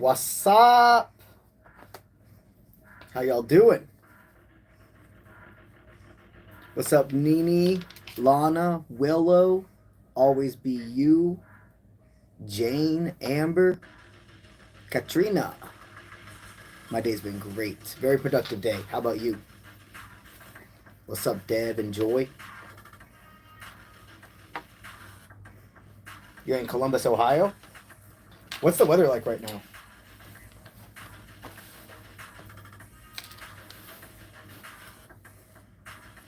What's up? How y'all doing? What's up, Nene, Lana, Willow, Always Be You, Jane, Amber, Katrina? My day's been great. Very productive day. How about you? What's up, Deb and Joy? You're in Columbus, Ohio? What's the weather like right now?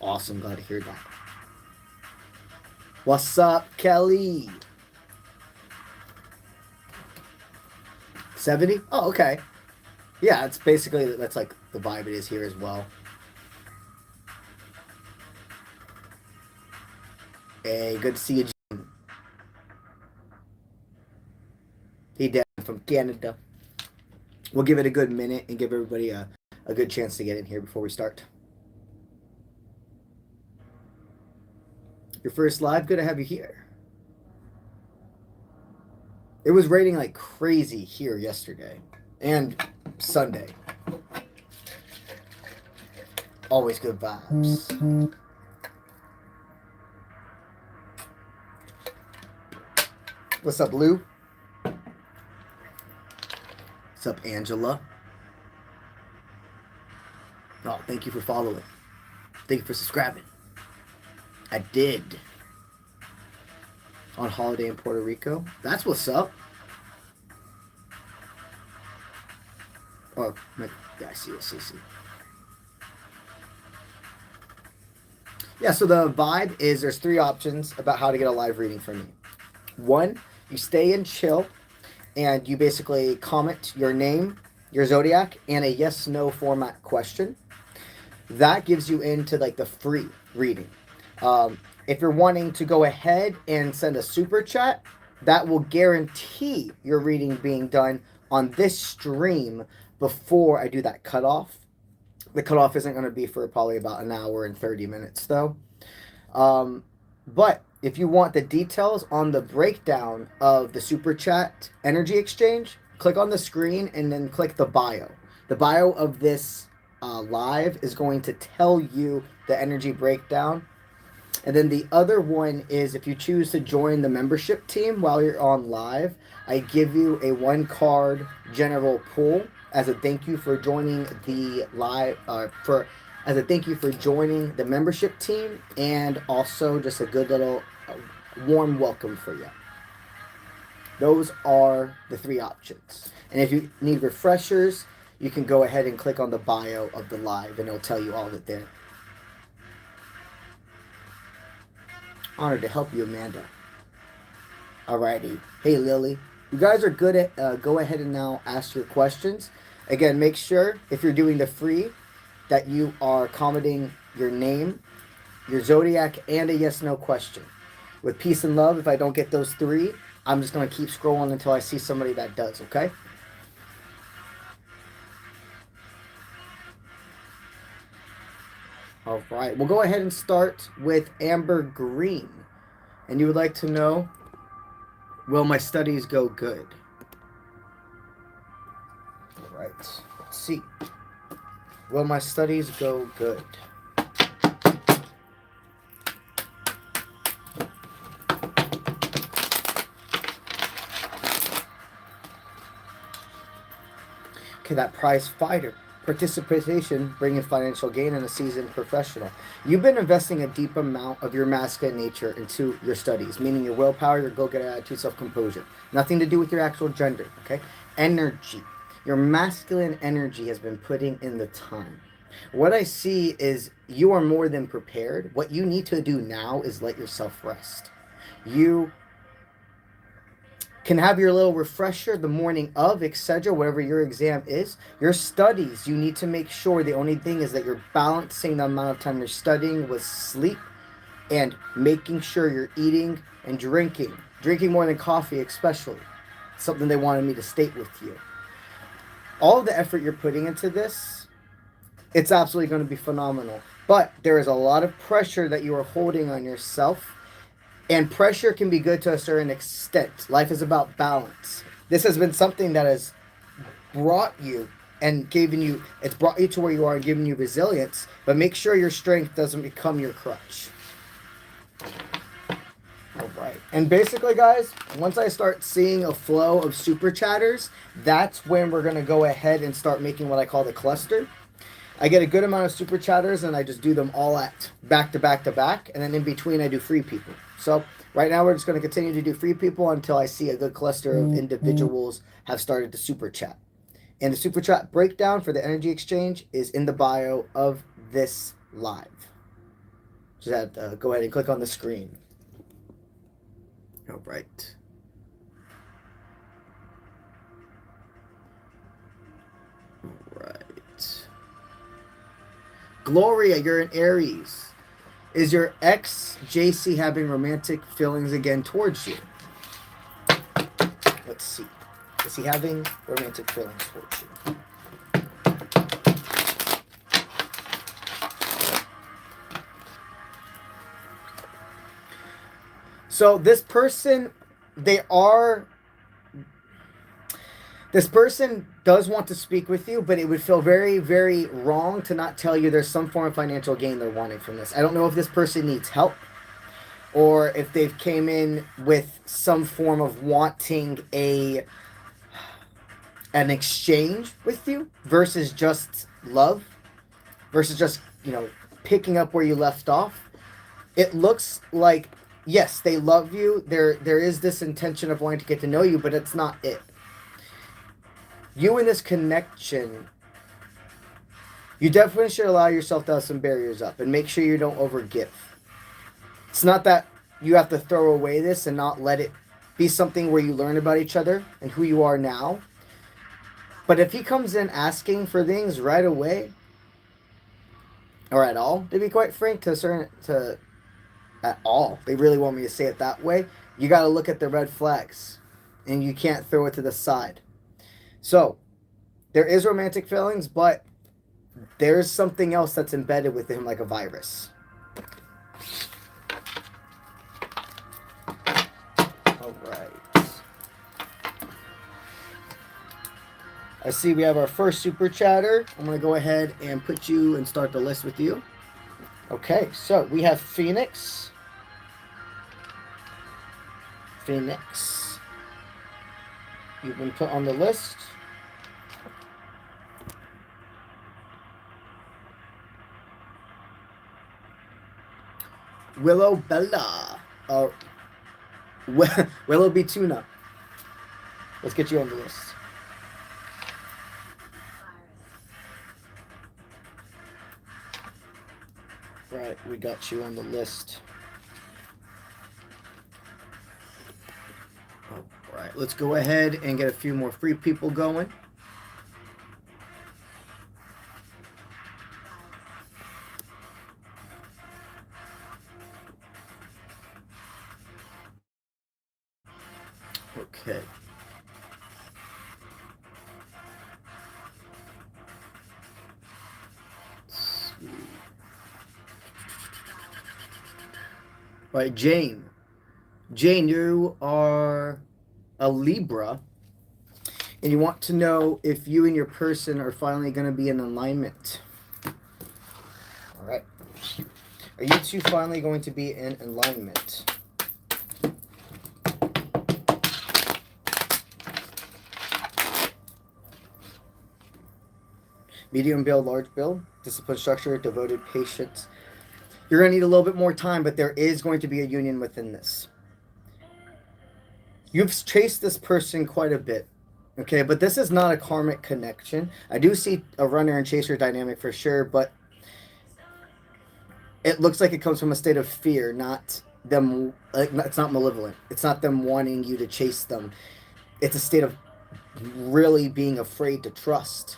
Awesome. Glad to hear that. What's up, Kelly? 70? Oh, okay. Yeah, it's basically, that's like the vibe it is here as well. Hey, good to see you, Jim. Hey, Dan from Canada. We'll give it a good minute and give everybody a good chance to get in here before we start. Your first live, good to have you here. It was raining like crazy here yesterday and Sunday. Always good vibes. What's up, Lou? What's up, Angela? Oh, thank you for following. Thank you for subscribing. I did. On holiday in Puerto Rico. That's what's up. Oh, yeah, I see. Yeah, so the vibe is there's 3 options about how to get a live reading from me. 1, you stay and chill, and you basically comment your name, your zodiac, and a yes/no format question. That gives you into like the free reading. If you're wanting to go ahead and send a super chat, that will guarantee your reading being done on this stream before I do that cutoff. The cutoff isn't going to be for probably about an hour and 30 minutes though. But if you want the details on the breakdown of the super chat energy exchange, click on the screen and then click the bio. The bio of this live is going to tell you the energy breakdown. And then the other one is if you choose to join the membership team while you're on live, I give you a 1-card general pull as a thank you for joining the live, as a thank you for joining the membership team, and also just a good little warm welcome for you. Those are the 3 options. And if you need refreshers, you can go ahead and click on the bio of the live and it'll tell you all of it there. Honored to help you, Amanda. Alrighty. Hey, Lily. You guys are good at, go ahead and now ask your questions. Again, make sure, if you're doing the free, that you are commenting your name, your zodiac, and a yes/no question. With peace and love, if I don't get those 3, I'm just going to keep scrolling until I see somebody that does, okay? All right, we'll go ahead and start with Amber Green. And you would like to know, will my studies go good? All right, let's see. Will my studies go good? Okay, that prize fighter. Participation, bringing financial gain, and a seasoned professional. You've been investing a deep amount of your masculine nature into your studies, meaning your willpower, your go-getter attitude, self-composure. Nothing to do with your actual gender, okay? Energy. Your masculine energy has been putting in the time. What I see is you are more than prepared. What you need to do now is let yourself rest. You can have your little refresher the morning of, etc., whatever your exam is. Your studies, you need to make sure the only thing is that you're balancing the amount of time you're studying with sleep and making sure you're eating and drinking more than coffee, especially. Something they wanted me to state with you. All of the effort you're putting into this, it's absolutely going to be phenomenal. But there is a lot of pressure that you are holding on yourself. And pressure can be good to a certain extent. Life is about balance. This has been something that has brought you and it's brought you to where you are and given you resilience, but make sure your strength doesn't become your crutch. All right. And basically, guys, once I start seeing a flow of super chatters, that's when we're going to go ahead and start making what I call the cluster. I get a good amount of super chatters and I just do them all at back to back to back. And then in between, I do free people. So right now, we're just going to continue to do free people until I see a good cluster of individuals have started to super chat. And the super chat breakdown for the energy exchange is in the bio of this live. Just have to go ahead and click on the screen. All right. All right. Gloria, you're an Aries. Is your ex JC having romantic feelings again towards you? Let's see. Is he having romantic feelings towards you? So this person does want to speak with you, but it would feel very, very wrong to not tell you there's some form of financial gain they're wanting from this. I don't know if this person needs help or if they've came in with some form of wanting an exchange with you versus just love, versus just, picking up where you left off. It looks like, yes, they love you. There is this intention of wanting to get to know you, but it's not it. You in this connection, you definitely should allow yourself to have some barriers up and make sure you don't overgive. It's not that you have to throw away this and not let it be something where you learn about each other and who you are now. But if he comes in asking for things right away, or at all, to be quite frank, at all, they really want me to say it that way, you got to look at the red flags and you can't throw it to the side. So there is romantic feelings, but there's something else that's embedded with him like a virus. All right. I see we have our first super chatter. I'm going to go ahead and put you and start the list with you. Okay, so we have Phoenix. Phoenix. You've been put on the list. Willow Bella. Willow B. Tuna. Let's get you on the list. Right, we got you on the list. All right, let's go ahead and get a few more free people going. Okay. All right, Jane. Jane, you are a Libra, and you want to know if you and your person are finally going to be in alignment. All right. Are you two finally going to be in alignment? Medium build, large build, discipline, structure, devoted, patience. You're going to need a little bit more time, but there is going to be a union within this. You've chased this person quite a bit, okay? But this is not a karmic connection. I do see a runner and chaser dynamic for sure, but it looks like it comes from a state of fear, not them. It's not malevolent. It's not them wanting you to chase them. It's a state of really being afraid to trust.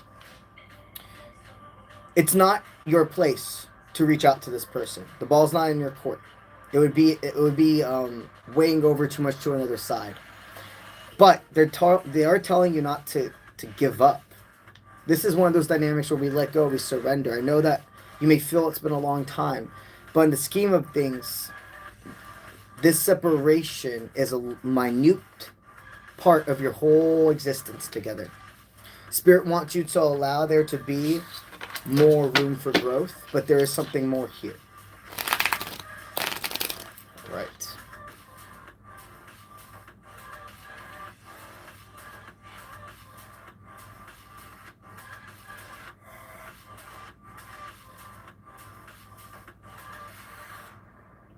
It's not your place to reach out to this person. The ball's not in your court. It would be weighing over too much to another side. But they are telling you not to give up. This is one of those dynamics where we let go, we surrender. I know that you may feel it's been a long time, but in the scheme of things, this separation is a minute part of your whole existence together. Spirit wants you to allow there to be more room for growth, but there is something more here. Right.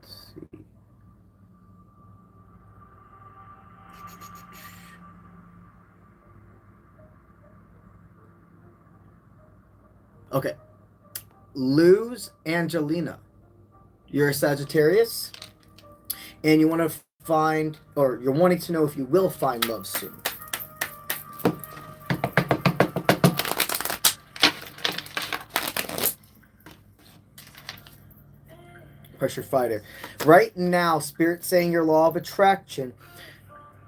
Let's see. Okay. Luz Angelina. You're a Sagittarius, and you want to find, or you're wanting to know if you will find love soon. Pressure fighter. Right now, Spirit saying your law of attraction,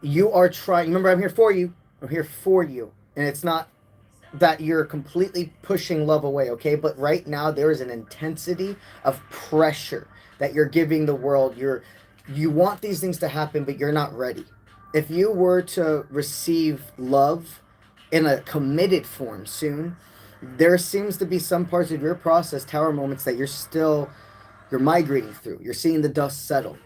you are trying, remember I'm here for you. I'm here for you. And it's not that you're completely pushing love away, okay? But right now there is an intensity of pressure that you're giving the world. You want these things to happen, but you're not ready. If you were to receive love in a committed form soon, there seems to be some parts of your process, tower moments, that you're migrating through. You're seeing the dust settle.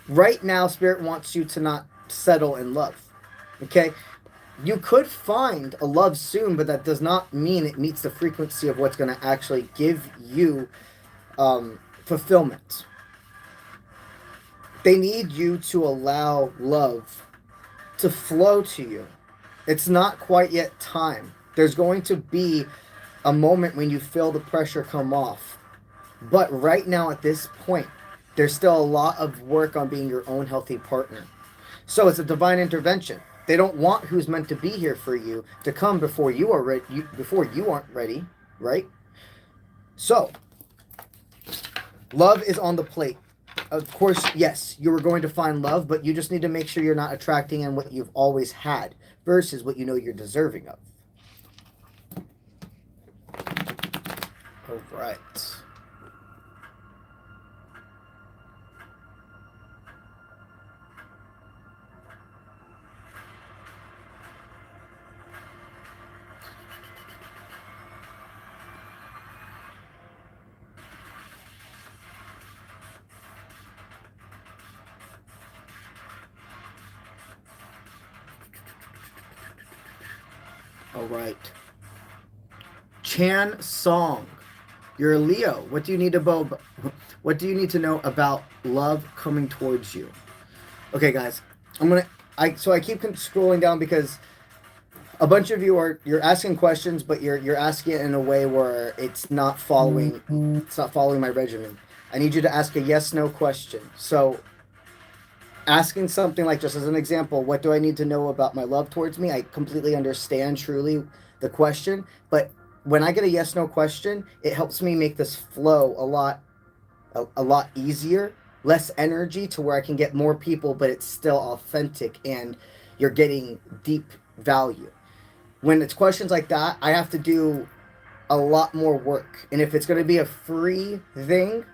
Right now, Spirit wants you to not settle in love, okay? You could find a love soon, but that does not mean it meets the frequency of what's going to actually give you fulfillment. They need you to allow love to flow to you. It's not quite yet time. There's going to be a moment when you feel the pressure come off. But right now at this point, there's still a lot of work on being your own healthy partner. So it's a divine intervention. They don't want who's meant to be here for you to come before you are ready, before you aren't ready, right? So, love is on the plate. Of course, yes, you are going to find love, but you just need to make sure you're not attracting in what you've always had versus what you know you're deserving of. All right. All right. Chan Song. You're a Leo. What do you need to know about love coming towards you? Okay, guys. I keep scrolling down because a bunch of you you're asking questions, but you're asking it in a way where it's not following my regimen. I need you to ask a yes/no question. So asking something like, just as an example, what do I need to know about my love towards me? I completely understand truly the question, but when I get a yes/no question, it helps me make this flow a lot easier, less energy, to where I can get more people, but it's still authentic and you're getting deep value. When it's questions like that, I have to do a lot more work. And if it's going to be a free thing,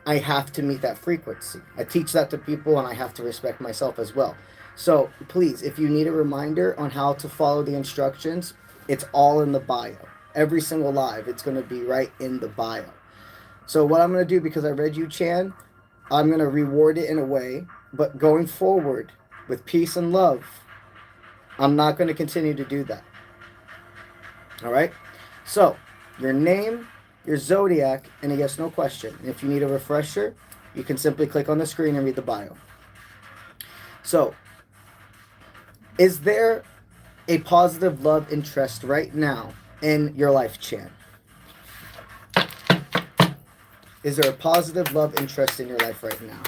I have to meet that frequency. I teach that to people, and I have to respect myself as well. So please, if you need a reminder on how to follow the instructions, it's all in the bio. Every single live, it's going to be right in the bio. So what I'm going to do, because I read you, Chan, I'm going to reward it in a way, but going forward with peace and love, I'm not going to continue to do that. All right? So your name, your zodiac, and a yes/no question. And if you need a refresher, you can simply click on the screen and read the bio. So, is there a positive love interest right now in your life, Chan? Is there a positive love interest in your life right now?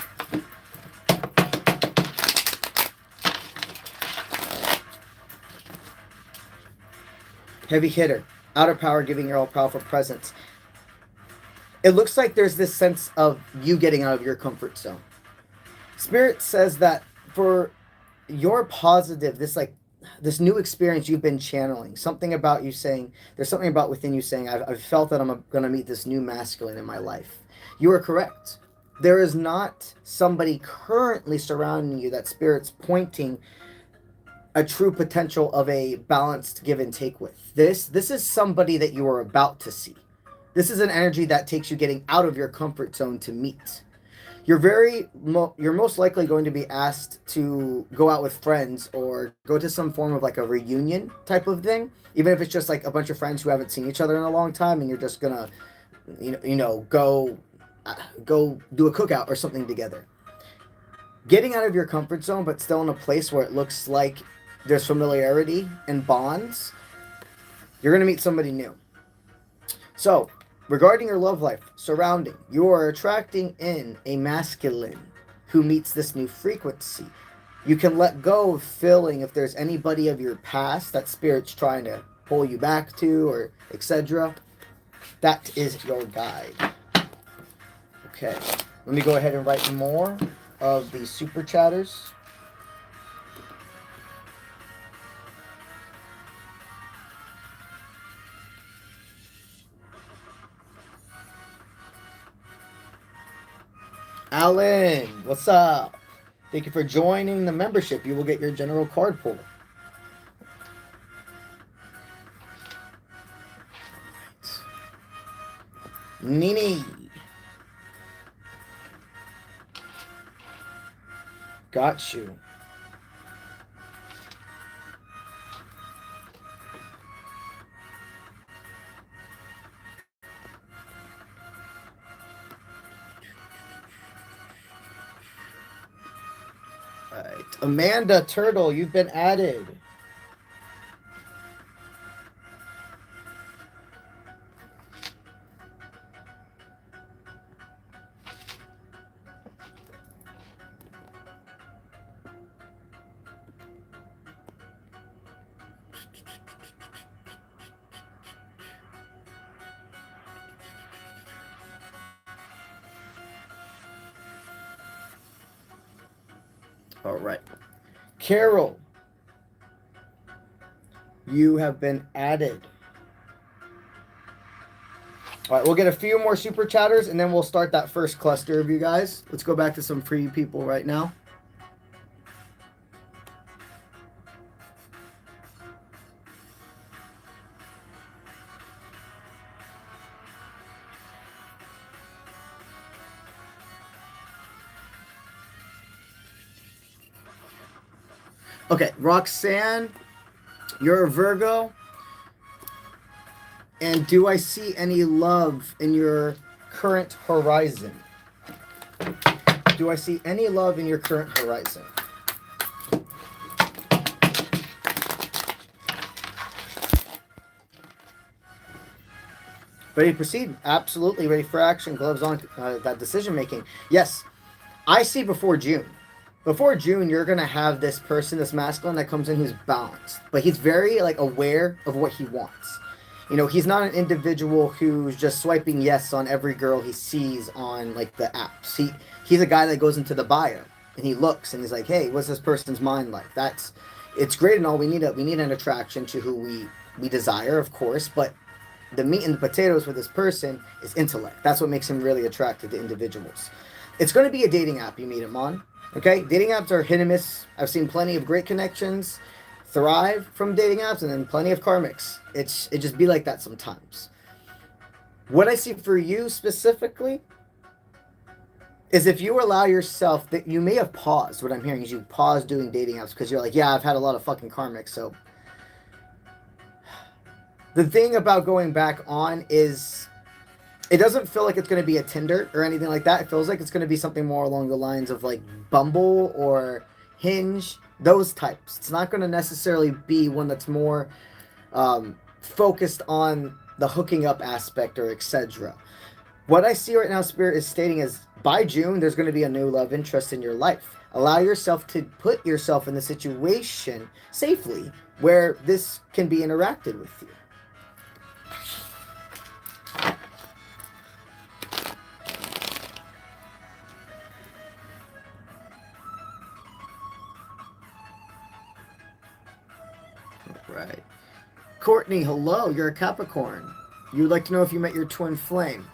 Heavy hitter. Outer power, giving your all-powerful presence. It looks like there's this sense of you getting out of your comfort zone. Spirit says that for your positive, this new experience you've been channeling, something about you saying, there's something about within you saying, I've felt that I'm going to meet this new masculine in my life. You are correct. There is not somebody currently surrounding you that Spirit's pointing a true potential of a balanced give and take with. This is somebody that you are about to see. This is an energy that takes you getting out of your comfort zone to meet. You're most likely going to be asked to go out with friends or go to some form of like a reunion type of thing, even if it's just like a bunch of friends who haven't seen each other in a long time, and you're just gonna go do a cookout or something together. Getting out of your comfort zone, but still in a place where it looks like there's familiarity and bonds, you're going to meet somebody new. So, regarding your love life, surrounding, you are attracting in a masculine who meets this new frequency. You can let go of feeling if there's anybody of your past that spirit's trying to pull you back to, or etc. That is your guide. Okay, let me go ahead and write more of the super chatters. Alan, what's up? Thank you for joining the membership. You will get your general card pull. Nini. Got you. All right. Amanda Turtle, you've been added. All right. Carol, you have been added. All right, we'll get a few more super chatters, and then we'll start that first cluster of you guys. Let's go back to some free people right now. Okay, Roxanne, you're a Virgo. And do I see any love in your current horizon? Do I see any love in your current horizon? Ready to proceed? Absolutely. Ready for action. Gloves on. That decision making. Yes. I see before June. Before June, you're going to have this person, this masculine that comes in who's balanced. But he's very aware of what he wants. You know, he's not an individual who's just swiping yes on every girl he sees on the apps. He's a guy that goes into the bio and he looks and he's like, hey, what's this person's mind like? It's great and all. We need an attraction to who we desire, of course, but the meat and the potatoes for this person is intellect. That's what makes him really attracted to individuals. It's going to be a dating app you meet him on. Okay, dating apps are hit and miss. I've seen plenty of great connections thrive from dating apps, and then plenty of karmics. It just be like that sometimes. What I see for you specifically is if you allow yourself, that you may have paused. What I'm hearing is you paused doing dating apps because you're like, yeah, I've had a lot of fucking karmics. So the thing about going back on is it doesn't feel like it's going to be a Tinder or anything like that. It feels like it's going to be something more along the lines of Bumble or Hinge, those types. It's not going to necessarily be one that's more focused on the hooking up aspect or etc. What I see right now, Spirit is stating is by June, there's going to be a new love interest in your life. Allow yourself to put yourself in the situation safely where this can be interacted with you. Right. Courtney, hello. You're a Capricorn. You'd like to know if you met your twin flame.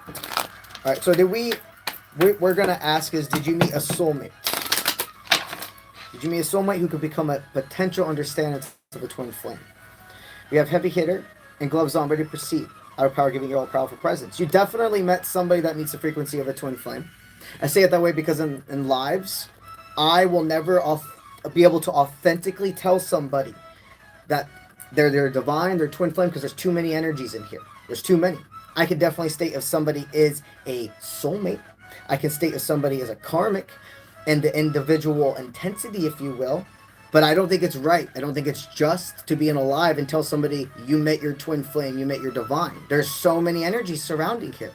All right. So we're going to ask is, did you meet a soulmate? Did you meet a soulmate who could become a potential understanding of a twin flame? We have heavy hitter and gloves on, ready to proceed. Outer power giving you all powerful presence. You definitely met somebody that meets the frequency of a twin flame. I say it that way because in lives, I will never be able to authentically tell somebody that they're divine, they're twin flame, because there's too many energies in here. There's too many. I can definitely state if somebody is a soulmate. I can state if somebody is a karmic, and the individual intensity, if you will. But I don't think it's right. I don't think it's just to being alive and tell somebody you met your twin flame, you met your divine. There's so many energies surrounding here.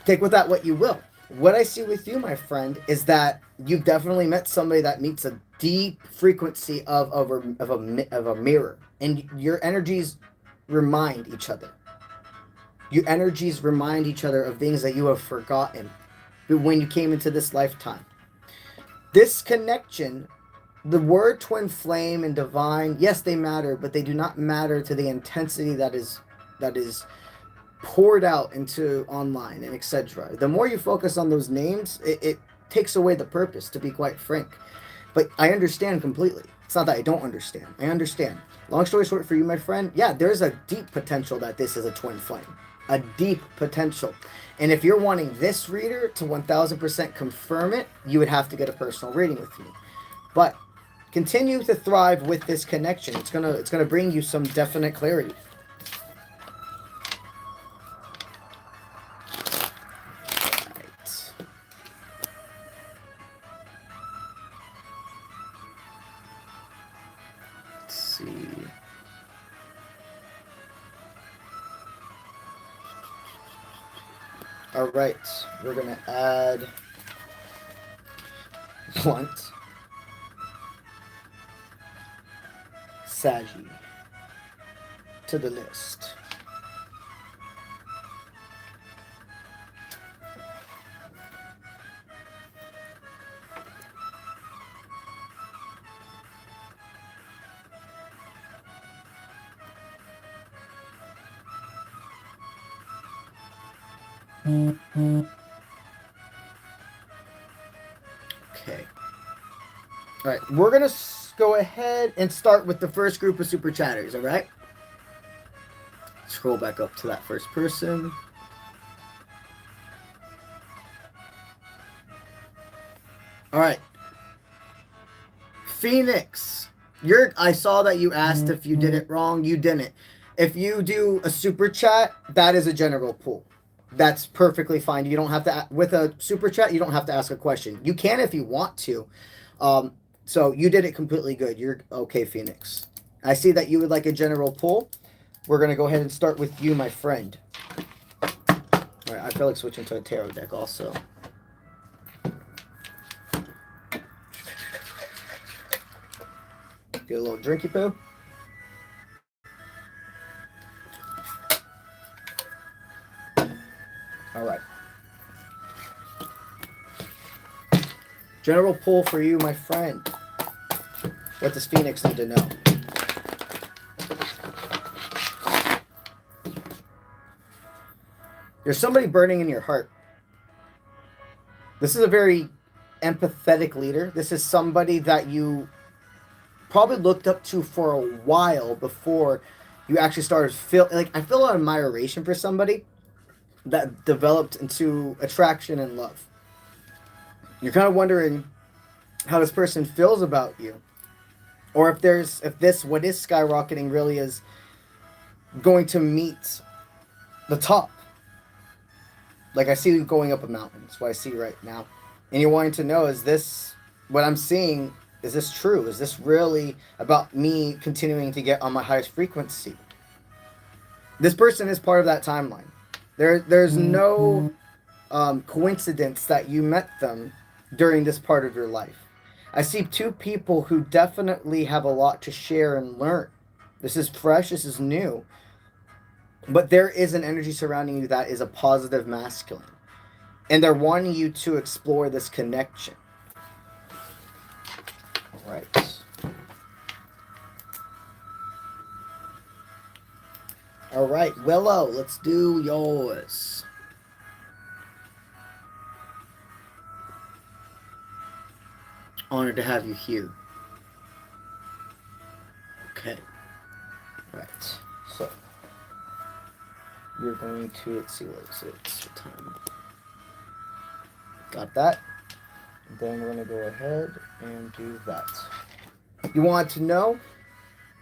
Take with that what you will. What I see with you, my friend, is that you've definitely met somebody that meets a deep frequency of a mirror, and your energies remind each other. Your energies remind each other of things that you have forgotten when you came into this lifetime. This connection, the word twin flame and divine, yes, they matter, but they do not matter to the intensity that is poured out into online and etc. The more you focus on those names, it takes away the purpose, to be quite frank. But I understand completely. It's not that I don't understand. I understand. Long story short for you, my friend, yeah, there's a deep potential that this is a twin flame. A deep potential. And if you're wanting this reader to 1000% confirm it, you would have to get a personal reading with me. But continue to thrive with this connection. It's gonna bring you some definite clarity. All right, we're going to add Blunt, Saggy to the list. Okay. All right, we're going to go ahead and start with the first group of super chatters, all right? Scroll back up to that first person. All right. Phoenix, I saw that you asked if you did it wrong. You didn't. If you do a super chat, that is a general pool. That's perfectly fine. You don't have to, with a super chat, you don't have to ask a question. You can if you want to. So you did it completely good. You're okay, Phoenix. I see that you would like a general pool. We're going to go ahead and start with you, my friend. All right, I feel like switching to a tarot deck also. Get a little drinky poo. All right. General poll for you, my friend. What does Phoenix need to know? There's somebody burning in your heart. This is a very empathetic leader. This is somebody that you probably looked up to for a while before you actually started I feel a lot of admiration for somebody that developed into attraction and love. You're kind of wondering how this person feels about you, or if what is skyrocketing really is going to meet the top. Like I see you going up a mountain. That's what I see right now. And you're wanting to know, is this what I'm seeing? Is this true? Is this really about me continuing to get on my highest frequency? This person is part of that timeline. There's no coincidence that you met them during this part of your life. I see two people who definitely have a lot to share and learn. This is fresh. This is new. But there is an energy surrounding you that is a positive masculine. And they're wanting you to explore this connection. All right. All right, Willow, let's do yours. Honored to have you here. Okay. Right. So you're going to, let's see, what is it? It's the time. Got that. Then we're going to go ahead and do that. You want to know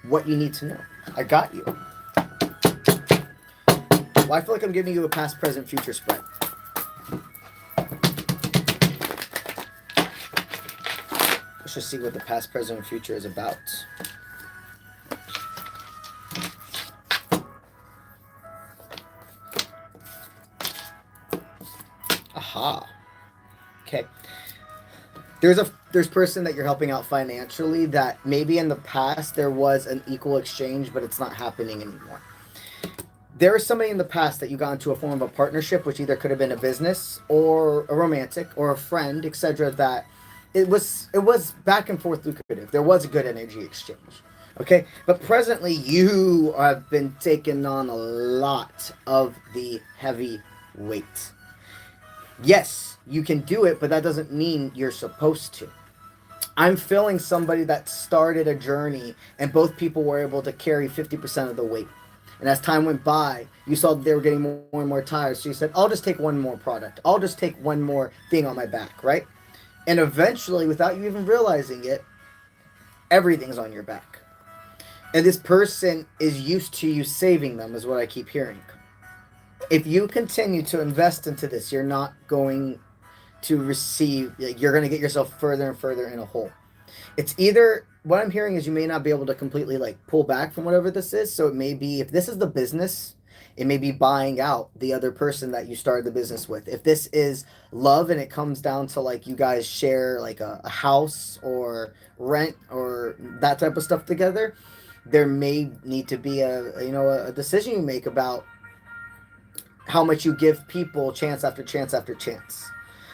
what you need to know. I got you. Well, I feel like I'm giving you a past, present, future spread. Let's just see what the past, present, and future is about. Aha. Okay. There's person that you're helping out financially that maybe in the past there was an equal exchange, but it's not happening anymore. There is somebody in the past that you got into a form of a partnership, which either could have been a business or a romantic or a friend, etc. That it was back and forth lucrative. There was a good energy exchange. Okay, but presently you have been taking on a lot of the heavy weight. Yes, you can do it, but that doesn't mean you're supposed to. I'm feeling somebody that started a journey and both people were able to carry 50% of the weight. And as time went by, you saw that they were getting more and more tired. So you said, I'll just take one more product. I'll just take one more thing on my back, right? And eventually, without you even realizing it, everything's on your back. And this person is used to you saving them, is what I keep hearing. If you continue to invest into this, you're not going to receive, you're going to get yourself further and further in a hole. It's either, what I'm hearing is you may not be able to completely like pull back from whatever this is. So it may be, if this is the business, it may be buying out the other person that you started the business with. If this is love and it comes down to like you guys share like a house or rent or that type of stuff together, there may need to be a decision you make about how much you give people chance after chance after chance.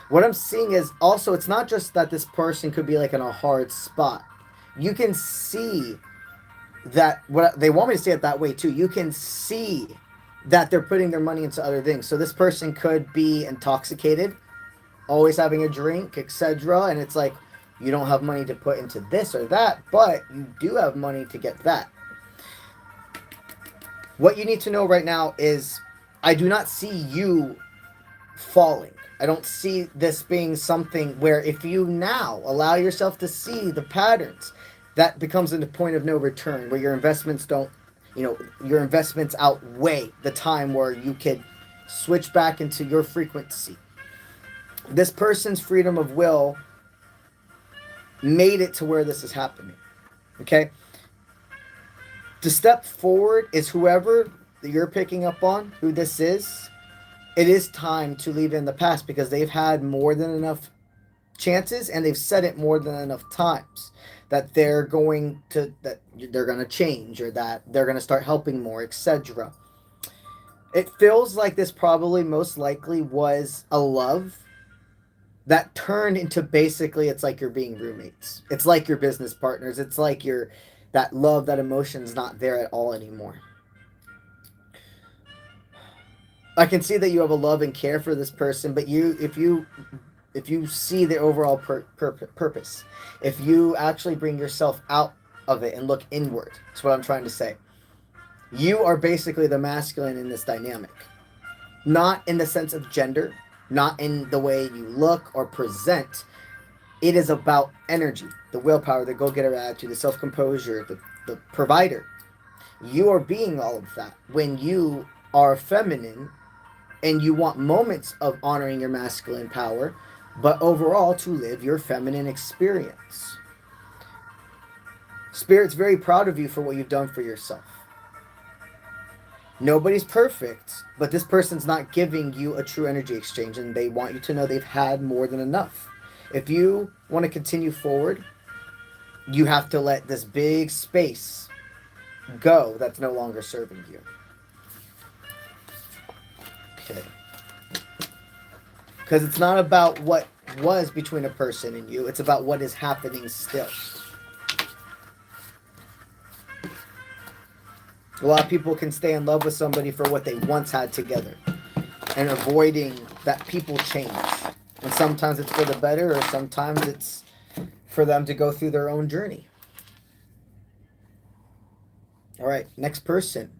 What I'm seeing is also, it's not just that this person could be like in a hard spot. You can see that, what they want me to say it that way too. You can see that they're putting their money into other things. So this person could be intoxicated, always having a drink, etc. And it's like, you don't have money to put into this or that, but you do have money to get that. What you need to know right now is, I do not see you falling. I don't see this being something where if you now allow yourself to see the patterns, that becomes a point of no return where your investments don't, your investments outweigh the time where you could switch back into your frequency. This person's freedom of will made it to where this is happening. Okay? To step forward is whoever that you're picking up on, who this is. It is time to leave in the past because they've had more than enough chances and they've said it more than enough times that they're going to change or that they're going to start helping more, etc. It feels like this probably most likely was a love that turned into basically, it's like you're being roommates. It's like your business partners. It's like that love, that emotion's not there at all anymore. I can see that you have a love and care for this person, but if you see the overall purpose, if you actually bring yourself out of it and look inward, that's what I'm trying to say. You are basically the masculine in this dynamic. Not in the sense of gender, not in the way you look or present. It is about energy, the willpower, the go-getter attitude, the self-composure, the provider. You are being all of that when you are feminine and you want moments of honoring your masculine power, but overall to live your feminine experience. Spirit's very proud of you for what you've done for yourself. Nobody's perfect, but this person's not giving you a true energy exchange, and they want you to know they've had more than enough. If you want to continue forward, you have to let this big space go that's no longer serving you. Okay. Because it's not about what was between a person and you, it's about what is happening still. A lot of people can stay in love with somebody for what they once had together and avoiding that people change. And sometimes it's for the better or sometimes it's for them to go through their own journey. All right, next person.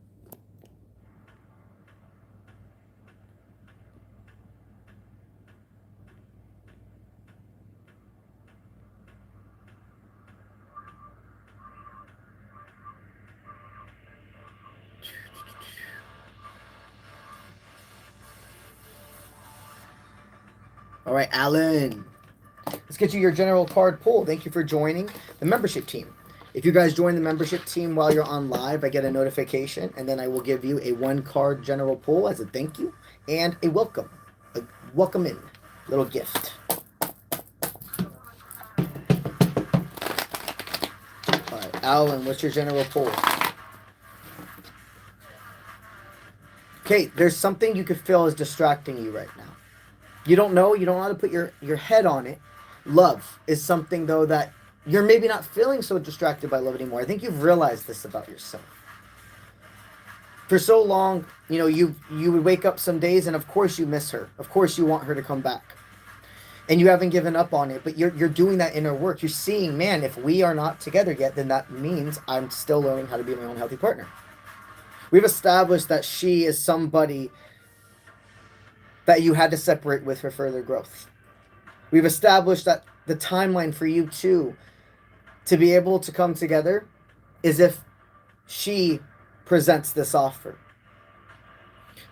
All right, Alan. Let's get you your general card pull. Thank you for joining the membership team. If you guys join the membership team while you're on live, I get a notification, and then I will give you a 1-card general pull as a thank you and a welcome in little gift. All right, Alan, what's your general pull? Okay, there's something you could feel is distracting you right now. You don't know how to put your head on it. Love is something, though, that you're maybe not feeling so distracted by love anymore. I think you've realized this about yourself. For so long, you would wake up some days and of course you miss her. Of course you want her to come back. And you haven't given up on it, but you're doing that inner work. You're seeing, man, if we are not together yet, then that means I'm still learning how to be my own healthy partner. We've established that she is somebody that you had to separate with for further growth. We've established that the timeline for you two to be able to come together is if she presents this offer.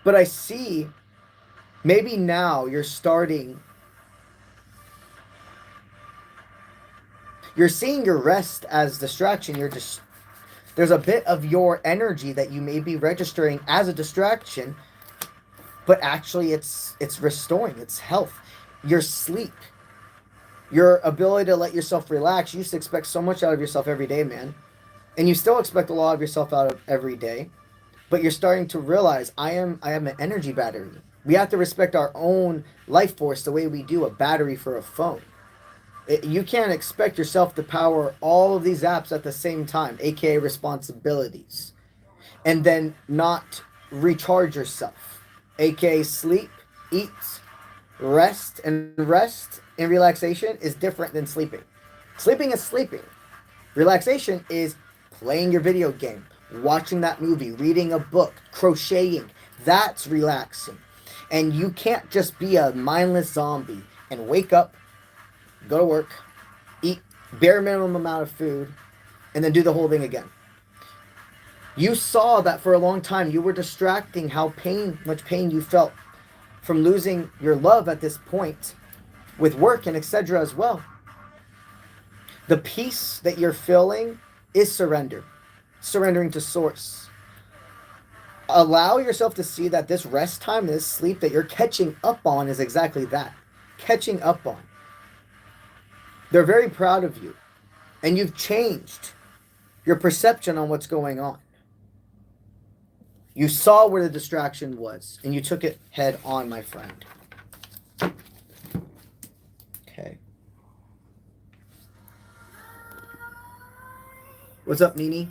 But I see maybe now you're seeing your rest as distraction. There's a bit of your energy that you may be registering as a distraction, but actually it's restoring, it's health, your sleep, your ability to let yourself relax. You used to expect so much out of yourself every day, man. And you still expect a lot of yourself out of every day, but you're starting to realize I am an energy battery. We have to respect our own life force the way we do a battery for a phone. You can't expect yourself to power all of these apps at the same time, aka responsibilities, and then not recharge yourself, aka sleep, eat, rest. And rest and relaxation is different than sleeping. Sleeping is sleeping. Relaxation is playing your video game, watching that movie, reading a book, crocheting. That's relaxing. And you can't just be a mindless zombie and wake up, go to work, eat bare minimum amount of food, and then do the whole thing again. You saw that for a long time you were distracting how much pain you felt from losing your love at this point with work and etc. as well. The peace that you're feeling is surrendering to source. Allow yourself to see that this rest time, this sleep that you're catching up on is exactly that, catching up on. They're very proud of you, and you've changed your perception on what's going on. You saw where the distraction was, and you took it head on, my friend. Okay. What's up, Nini?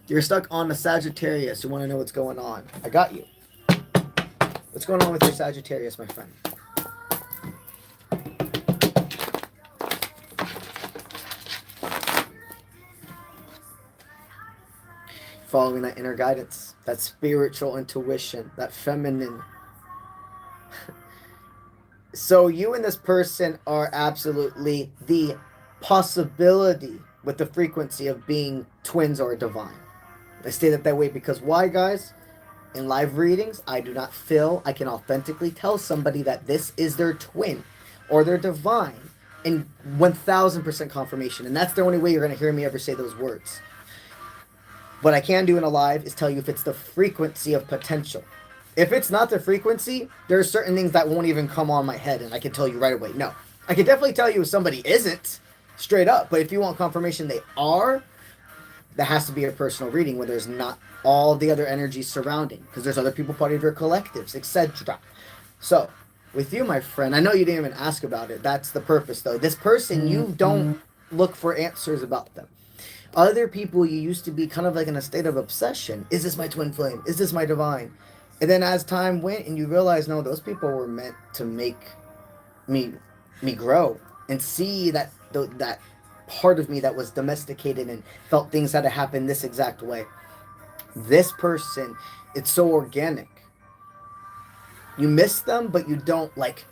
You're stuck on the Sagittarius. You want to know what's going on. I got you. What's going on with your Sagittarius, my friend? Following that inner guidance, that spiritual intuition, that feminine. So you and this person are absolutely the possibility with the frequency of being twins or divine. I state it that way because why, guys? In live readings, I do not feel I can authentically tell somebody that this is their twin or their divine in 1000% confirmation. And that's the only way you're going to hear me ever say those words. What I can do in a live is tell you if it's the frequency of potential. If it's not the frequency, there are certain things that won't even come on my head and I can tell you right away. No, I can definitely tell you if somebody isn't, straight up. But if you want confirmation they are, that has to be a personal reading where there's not all the other energies surrounding, because there's other people part of your collectives, etc. So with you, my friend, I know you didn't even ask about it. That's the purpose, though. This person, you don't look for answers about them. Other people, you used to be kind of like in a state of obsession. Is this my twin flame? Is this my divine? And then as time went and you realize, no, those people were meant to make me grow. and see that part of me that was domesticated and felt things had to happen this exact way. This person, it's so organic. You miss them, but you don't like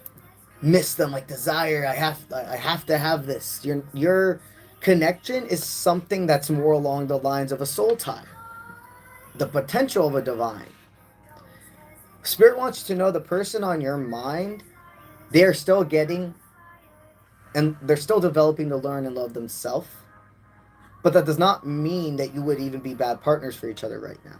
miss them like desire. I have to have this. Your connection is something that's more along the lines of a soul tie, the potential of a divine. Spirit wants you to know the person on your mind, they are still getting and they're still developing to learn and love themselves. But that does not mean that you would even be bad partners for each other right now.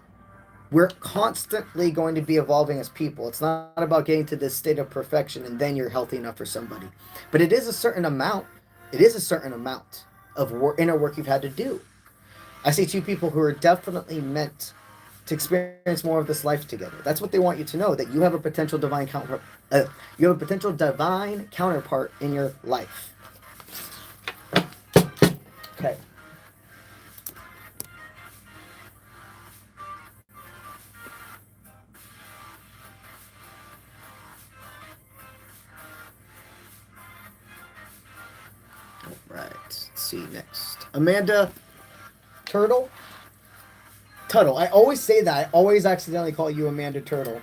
We're constantly going to be evolving as people. It's not about getting to this state of perfection and then you're healthy enough for somebody. But it is a certain amount. It is a certain amount of inner work you've had to do. I see two people who are definitely meant to experience more of this life together. That's what they want you to know, that you have a potential divine counterpart. You have a potential divine counterpart in your life. Okay. All right. Let's see next. Amanda Tuttle. I always say that. I always accidentally call you Amanda Turtle.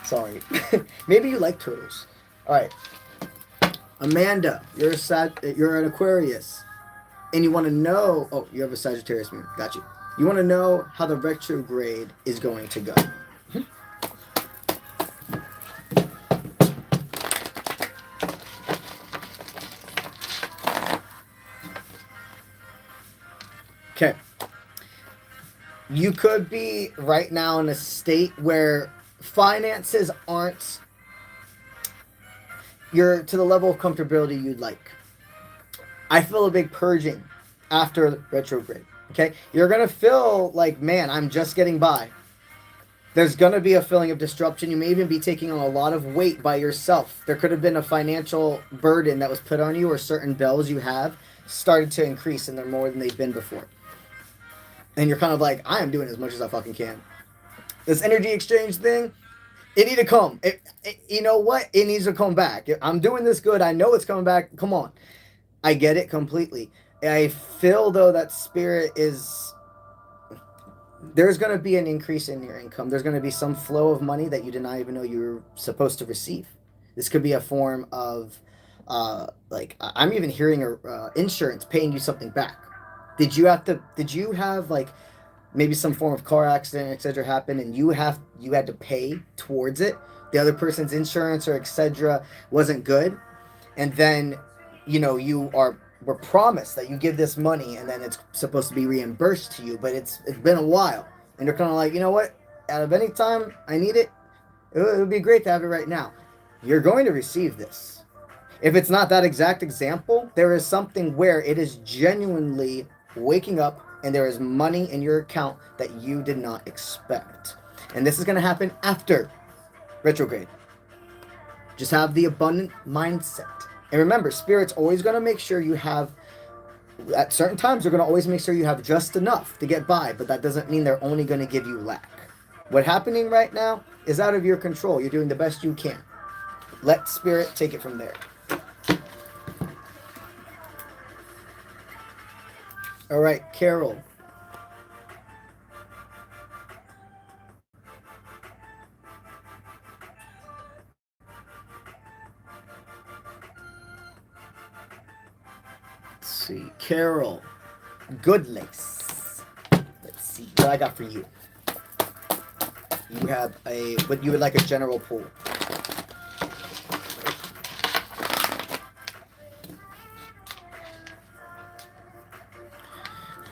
Sorry. Maybe you like turtles. All right. Amanda, you're an Aquarius. And you want to know... Oh, you have a Sagittarius moon. Got you. You want to know how the retrograde is going to go. Okay. You could be right now in a state where finances aren't you're to the level of comfortability you'd like. I feel a big purging after retrograde. Okay? You're going to feel like, man, I'm just getting by. There's going to be a feeling of disruption. You may even be taking on a lot of weight by yourself. There could have been a financial burden that was put on you, or certain bills you have started to increase and they're more than they've been before. And you're kind of like, I am doing as much as I fucking can. This energy exchange thing, it need to come. You know what? It needs to come back. I'm doing this good. I know it's coming back. Come on. I get it completely. I feel, though, that spirit is... There's going to be an increase in your income. There's going to be some flow of money that you did not even know you were supposed to receive. This could be a form of, I'm even hearing insurance paying you something back. Did you have like maybe some form of car accident, etc. happen and you had to pay towards it? The other person's insurance or etc. wasn't good. And then, you were promised that you give this money and then it's supposed to be reimbursed to you, but it's been a while. And you're kind of like, you know what? Out of any time I need it, it would be great to have it right now. You're going to receive this. If it's not that exact example, there is something where it is genuinely waking up and there is money in your account that you did not expect. And this is going to happen after retrograde. Just have the abundant mindset. And remember, Spirit's always going to make sure you have, at certain times, they're going to always make sure you have just enough to get by, but that doesn't mean they're only going to give you lack. What's happening right now is out of your control. You're doing the best you can. Let Spirit take it from there. All right, Carol. Let's see. Carol. Goodlace. Let's see what I got for you. You have but you would like a general pool.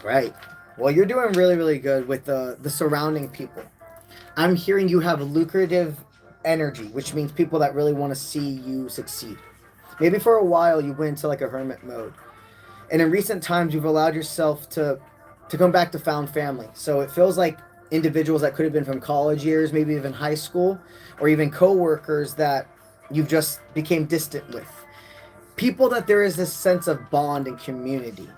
Right. Well, you're doing really, really good with the surrounding people. I'm hearing you have lucrative energy, which means people that really want to see you succeed. Maybe for a while you went into like a hermit mode. And in recent times, you've allowed yourself to come back to found family. So it feels like individuals that could have been from college years, maybe even high school, or even coworkers that you've just became distant with. People that there is this sense of bond and community.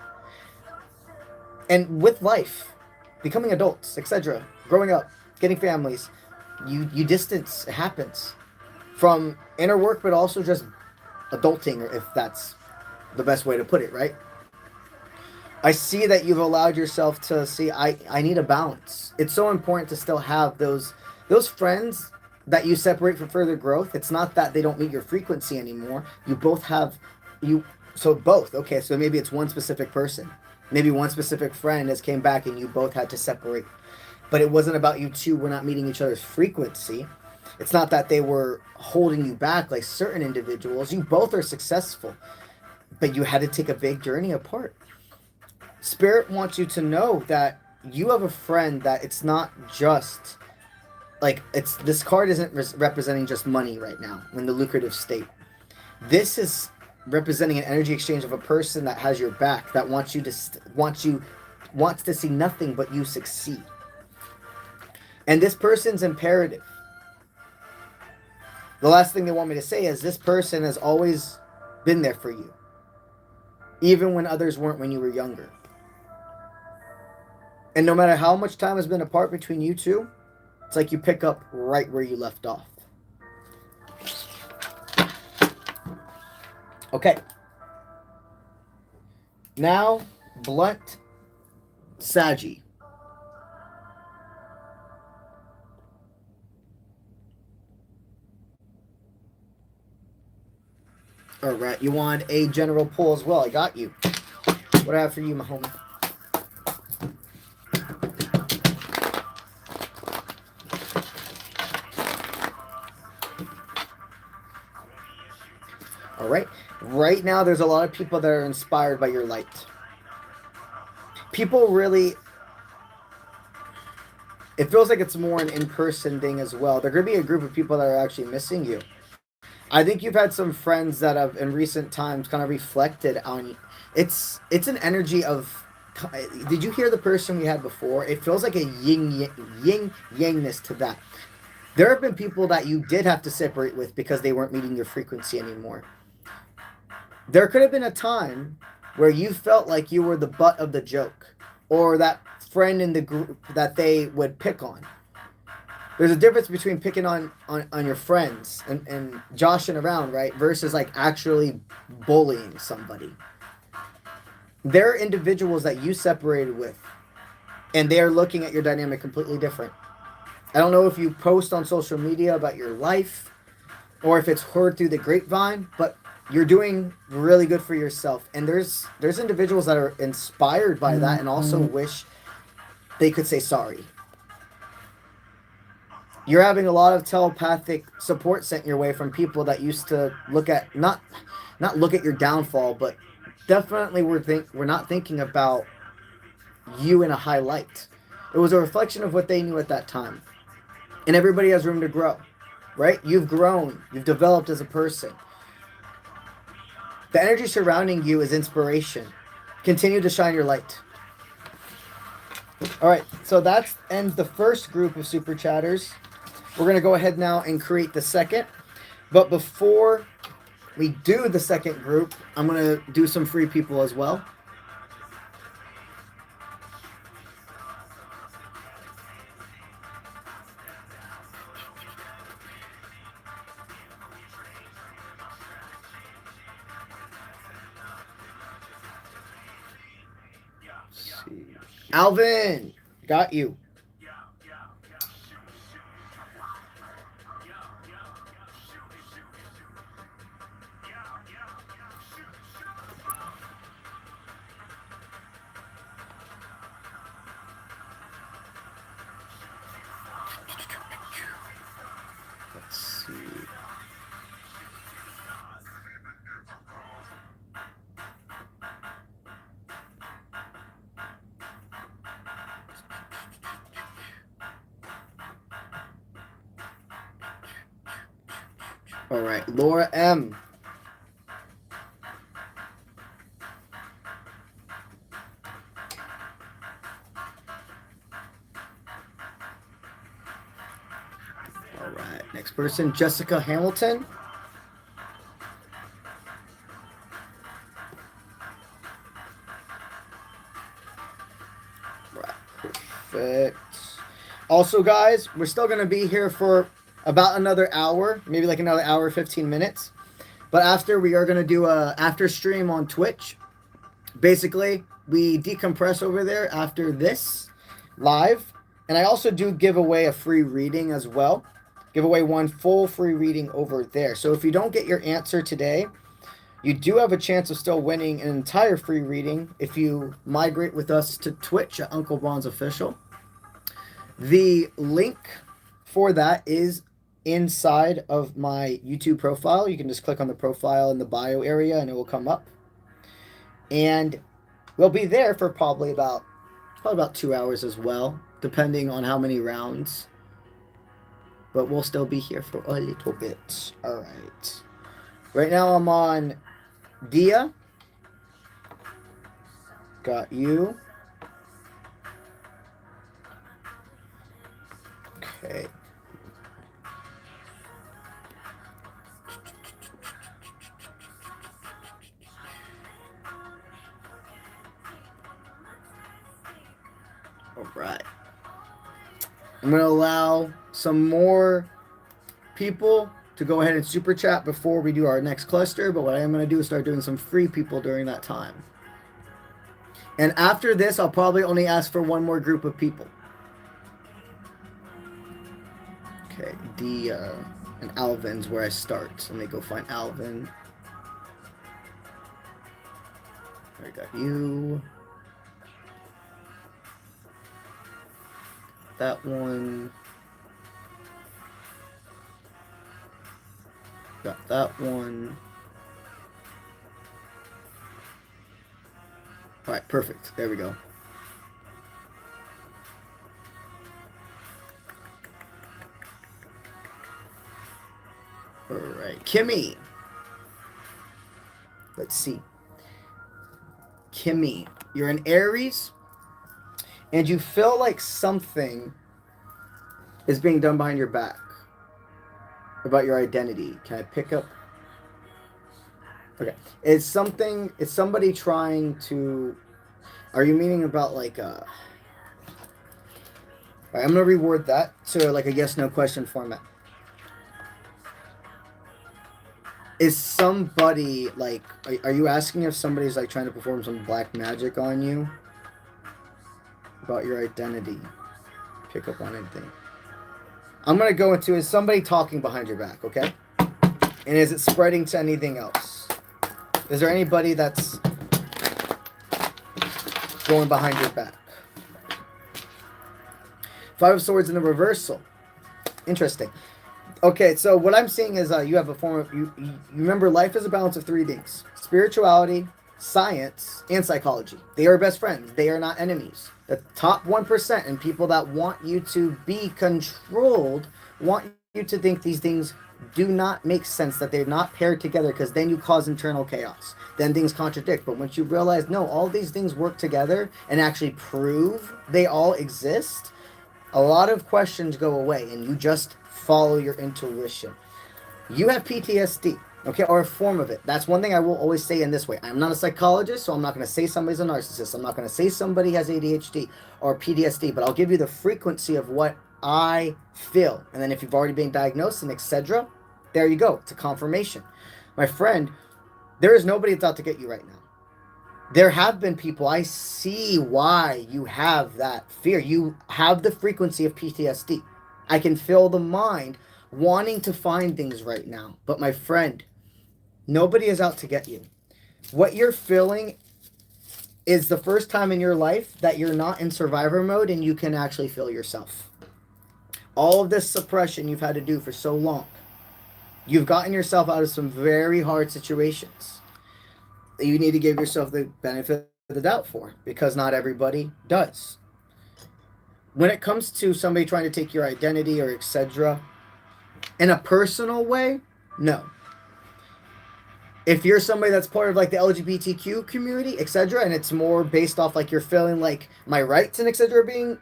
And with life, becoming adults, etc., growing up, getting families, you distance. It happens from inner work, but also just adulting, if that's the best way to put it, right? I see that you've allowed yourself to see I need a balance. It's so important to still have those friends that you separate for further growth. It's not that they don't meet your frequency anymore. You both have you so both. Okay, so maybe it's one specific person. Maybe one specific friend has came back and you both had to separate. But it wasn't about you two were not meeting each other's frequency. It's not that they were holding you back like certain individuals. You both are successful, but you had to take a big journey apart. Spirit wants you to know that you have a friend that it's not just like it's this card isn't representing just money right now in the lucrative state. This is representing an energy exchange of a person that has your back, that wants you to wants to see nothing but you succeed. And this person's imperative. The last thing they want me to say is this person has always been there for you, even when others weren't when you were younger. And no matter how much time has been apart between you two, it's like you pick up right where you left off. Okay. Now, Blunt Saggy. All right, you want a general pull as well. I got you. What I have for you, my homie? All right. Right now, there's a lot of people that are inspired by your light. People really... It feels like it's more an in-person thing as well. There could be a group of people that are actually missing you. I think you've had some friends that have, in recent times, kind of reflected on you. It's an energy of... Did you hear the person we had before? It feels like a yin-yangness to that. There have been people that you did have to separate with because they weren't meeting your frequency anymore. There could have been a time where you felt like you were the butt of the joke, or that friend in the group that they would pick on. There's a difference between picking on your friends and joshing around, right? Versus like actually bullying somebody. There are individuals that you separated with, and they're looking at your dynamic completely different. I don't know if you post on social media about your life, or if it's heard through the grapevine, but you're doing really good for yourself. And there's individuals that are inspired by that and also wish they could say sorry. You're having a lot of telepathic support sent your way from people that used to look at, not look at your downfall, but definitely we're not thinking about you in a high light. It was a reflection of what they knew at that time. And everybody has room to grow, right? You've grown. You've developed as a person. The energy surrounding you is inspiration. Continue to shine your light. All right, so that ends the first group of super chatters. We're going to go ahead now and create the second. But before we do the second group, I'm going to do some free people as well. Alvin, got you. Let's see. All right, Laura M. All right, next person, Jessica Hamilton. Right, perfect. Also, guys, we're still going to be here for about another hour, maybe like another hour, 15 minutes. But after, we are going to do a after stream on Twitch. Basically, we decompress over there after this live. And I also do give away a free reading as well. Give away one full free reading over there. So if you don't get your answer today, you do have a chance of still winning an entire free reading if you migrate with us to Twitch at UncleBronze Official. The link for that is inside of my YouTube profile. You can just click on the profile in the bio area and it will come up. And we'll be there for probably about 2 hours as well, depending on how many rounds. But we'll still be here for a little bit. All right. Right now I'm on Dia. Got you. Okay. All right. I'm going to allow some more people to go ahead and super chat before we do our next cluster. But what I am going to do is start doing some free people during that time. And after this, I'll probably only ask for one more group of people. Okay, Dia and Alvin's where I start. Let me go find Alvin. I got you. That one. Got that one. All right, perfect. There we go. All right, Kimmy. Let's see. Kimmy, you're an Aries, and you feel like something is being done behind your back about your identity. Can I pick up? Okay. It's somebody trying to, are you meaning about like all right, I'm going to reword that to like a yes, no question format. Is somebody like, are you asking if somebody's like trying to perform some black magic on you about your identity? Pick up on anything. I'm going to go into, is somebody talking behind your back, okay? And is it spreading to anything else? Is there anybody that's going behind your back? Five of Swords in the reversal. Interesting. Okay, so what I'm seeing is you have a form of, you remember life is a balance of three things. Spirituality, science, and psychology. They are best friends. They are not enemies. The top 1% and people that want you to be controlled want you to think these things do not make sense, that they're not paired together, because then you cause internal chaos. Then things contradict. But once you realize, no, all these things work together and actually prove they all exist, a lot of questions go away and you just follow your intuition. You have PTSD, okay, or a form of it. That's one thing I will always say in this way. I'm not a psychologist, so I'm not going to say somebody's a narcissist. I'm not going to say somebody has ADHD or PTSD, but I'll give you the frequency of what I feel. And then if you've already been diagnosed and etc., there you go. It's a confirmation. My friend, there is nobody that's out to get you right now. There have been people. I see why you have that fear. You have the frequency of PTSD. I can feel the mind wanting to find things right now. But my friend, nobody is out to get you. What you're feeling is the first time in your life that you're not in survivor mode and you can actually feel yourself. All of this suppression you've had to do for so long. You've gotten yourself out of some very hard situations. You need to give yourself the benefit of the doubt for, because not everybody does. When it comes to somebody trying to take your identity or etc., in a personal way, no. If you're somebody that's part of like the LGBTQ community, etc., and it's more based off like you're feeling like my rights and etc. being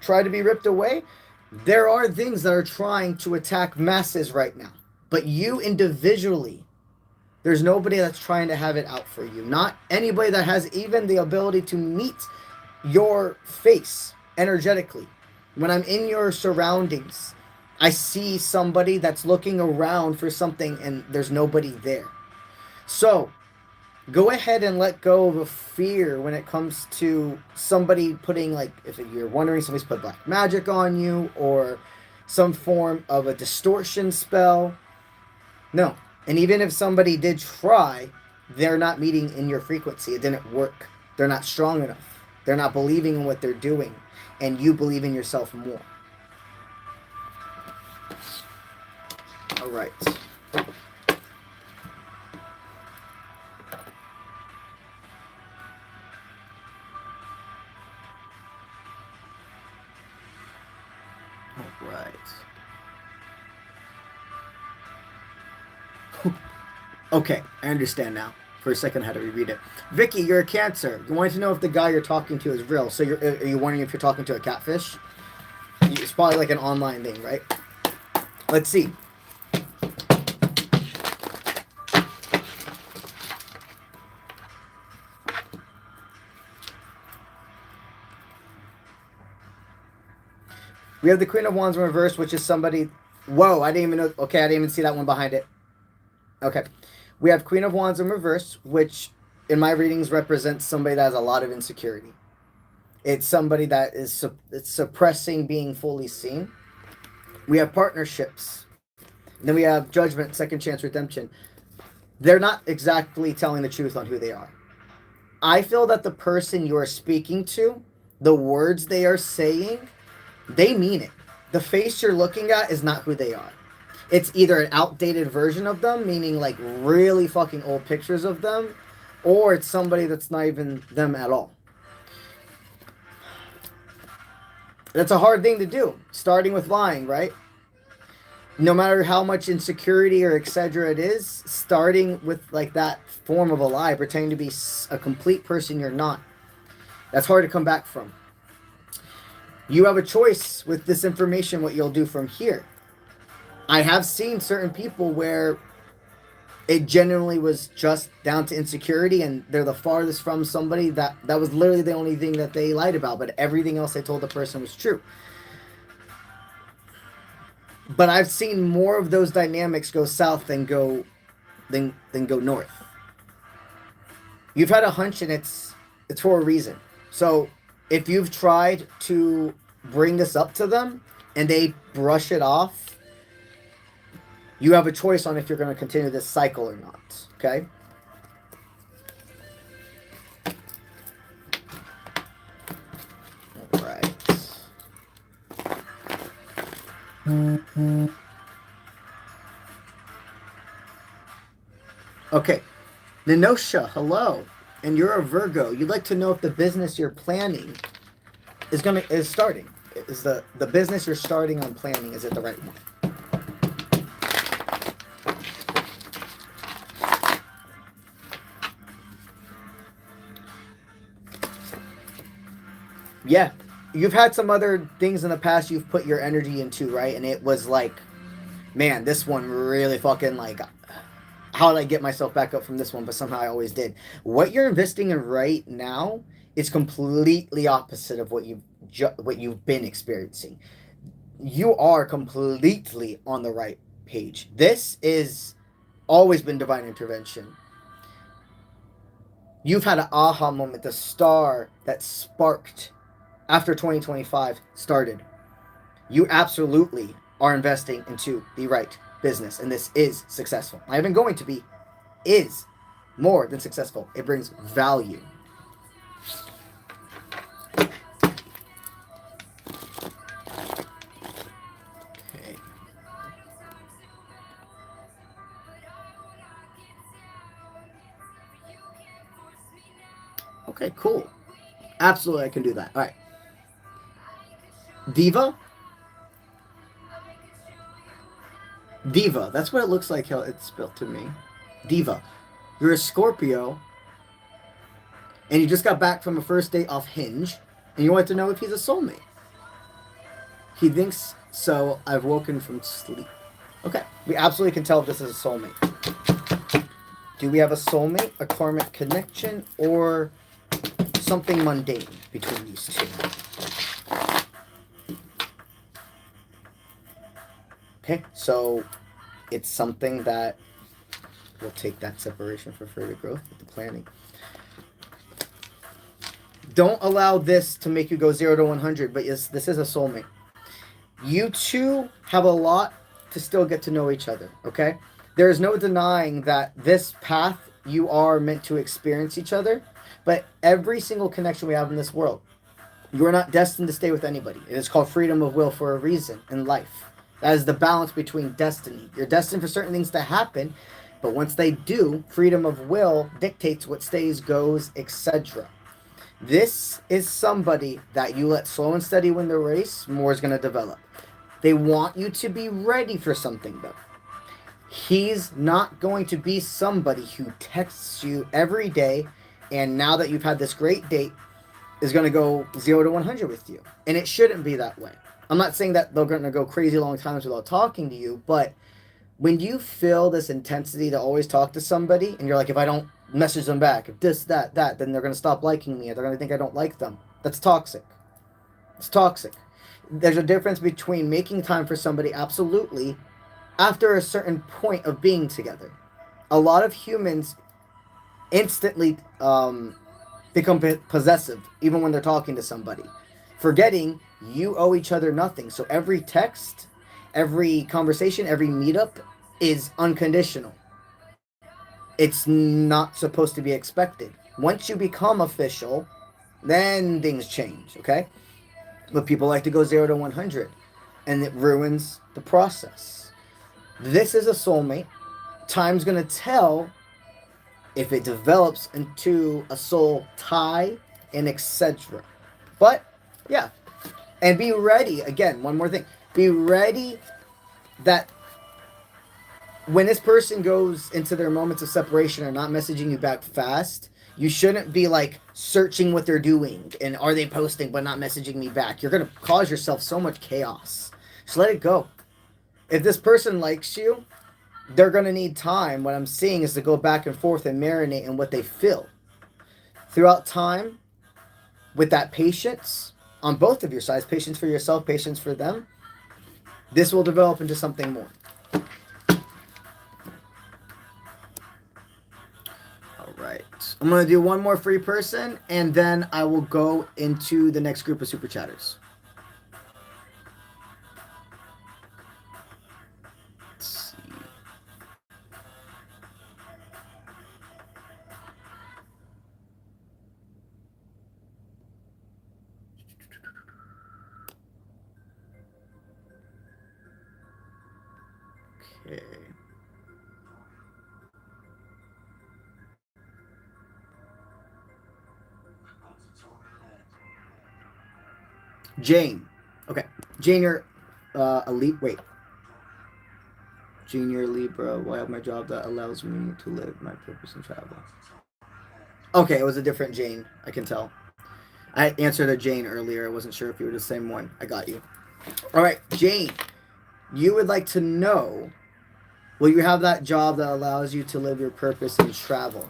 tried to be ripped away, there are things that are trying to attack masses right now. But you individually, there's nobody that's trying to have it out for you. Not anybody that has even the ability to meet your face energetically. When I'm in your surroundings, I see somebody that's looking around for something and there's nobody there. So go ahead and let go of a fear when it comes to somebody putting, like, if you're wondering somebody's put black magic on you or some form of a distortion spell. No. And even if somebody did try, they're not meeting in your frequency. It didn't work. They're not strong enough. They're not believing in what they're doing. And you believe in yourself more. All right. All right. Okay, I understand now. For a second, I had to reread it. Vicky, you're a Cancer. You wanted to know if the guy you're talking to is real. So are you wondering if you're talking to a catfish? It's probably like an online thing, right? Let's see. We have the Queen of Wands in reverse, which is somebody... Whoa, I didn't even know... Okay, I didn't even see that one behind it. Okay. We have Queen of Wands in reverse, which in my readings represents somebody that has a lot of insecurity. It's somebody that is suppressing being fully seen. We have partnerships. Then we have Judgment, Second Chance, Redemption. They're not exactly telling the truth on who they are. I feel that the person you're speaking to, the words they are saying, they mean it. The face you're looking at is not who they are. It's either an outdated version of them, meaning like really fucking old pictures of them, or it's somebody that's not even them at all. That's a hard thing to do, starting with lying, right? No matter how much insecurity or etc. it is, starting with like that form of a lie, pretending to be a complete person you're not. That's hard to come back from. You have a choice with this information what you'll do from here. I have seen certain people where it genuinely was just down to insecurity and they're the farthest from somebody that was literally the only thing that they lied about, but everything else they told the person was true. But I've seen more of those dynamics go south than go north. You've had a hunch and it's for a reason. So if you've tried to bring this up to them and they brush it off, you have a choice on if you're going to continue this cycle or not. Okay? All right. Okay. Ninosha, hello. And you're a Virgo. You'd like to know if the business you're planning is starting. Is the business you're starting on planning, is it the right one? Yeah, you've had some other things in the past you've put your energy into, right? And it was like, man, this one really fucking like, how did I get myself back up from this one? But somehow I always did. What you're investing in right now is completely opposite of what you've been experiencing. You are completely on the right page. This is always been divine intervention. You've had an aha moment, the star that sparked after 2025 started. You absolutely are investing into the right business, and this is successful. Not even going to be, is more than successful. It brings value. Okay. Okay, cool. Absolutely, I can do that. All right. Diva? Diva. That's what it looks like how it's spelled to me. Diva. You're a Scorpio, and you just got back from a first date off Hinge, and you want to know if he's a soulmate. He thinks so. I've woken from sleep. Okay. We absolutely can tell if this is a soulmate. Do we have a soulmate, a karmic connection, or something mundane between these two? Okay, so it's something that will take that separation for further growth with the planning. Don't allow this to make you go 0 to 100, but yes, this is a soulmate. You two have a lot to still get to know each other, okay? There is no denying that this path you are meant to experience each other, but every single connection we have in this world, you are not destined to stay with anybody. It is called freedom of will for a reason in life. That is the balance between destiny. You're destined for certain things to happen, but once they do, freedom of will dictates what stays, goes, etc. This is somebody that you let slow and steady win the race, more is going to develop. They want you to be ready for something, though. He's not going to be somebody who texts you every day, and now that you've had this great date, is going to go 0 to 100 with you. And it shouldn't be that way. I'm not saying that they're going to go crazy long times without talking to you, but when you feel this intensity to always talk to somebody, and you're like, if I don't message them back, if this, that, then they're going to stop liking me, or they're going to think I don't like them. That's toxic. It's toxic. There's a difference between making time for somebody, absolutely, after a certain point of being together. A lot of humans instantly become possessive, even when they're talking to somebody, forgetting you owe each other nothing. So every text, every conversation, every meetup is unconditional. It's not supposed to be expected. Once you become official, then things change, okay? But people like to go 0 to 100, and it ruins the process. This is a soulmate. Time's going to tell if it develops into a soul tie and etc. But, yeah. And be ready. Again, one more thing. Be ready that when this person goes into their moments of separation or not messaging you back fast, you shouldn't be like searching what they're doing and are they posting but not messaging me back. You're going to cause yourself so much chaos. Just let it go. If this person likes you, they're going to need time. What I'm seeing is to go back and forth and marinate in what they feel. Throughout time, with that patience on both of your sides, patience for yourself, patience for them, this will develop into something more. All right. I'm going to do one more free person, and then I will go into the next group of super chatters. Let's see. Okay. Jane. Okay. Jane, you're elite. Wait. Junior Libra. Why have my job that allows me to live my purpose and travel? Okay, it was a different Jane. I can tell. I answered a Jane earlier. I wasn't sure if you were the same one. I got you. All right, Jane. You would like to know, will you have that job that allows you to live your purpose and travel?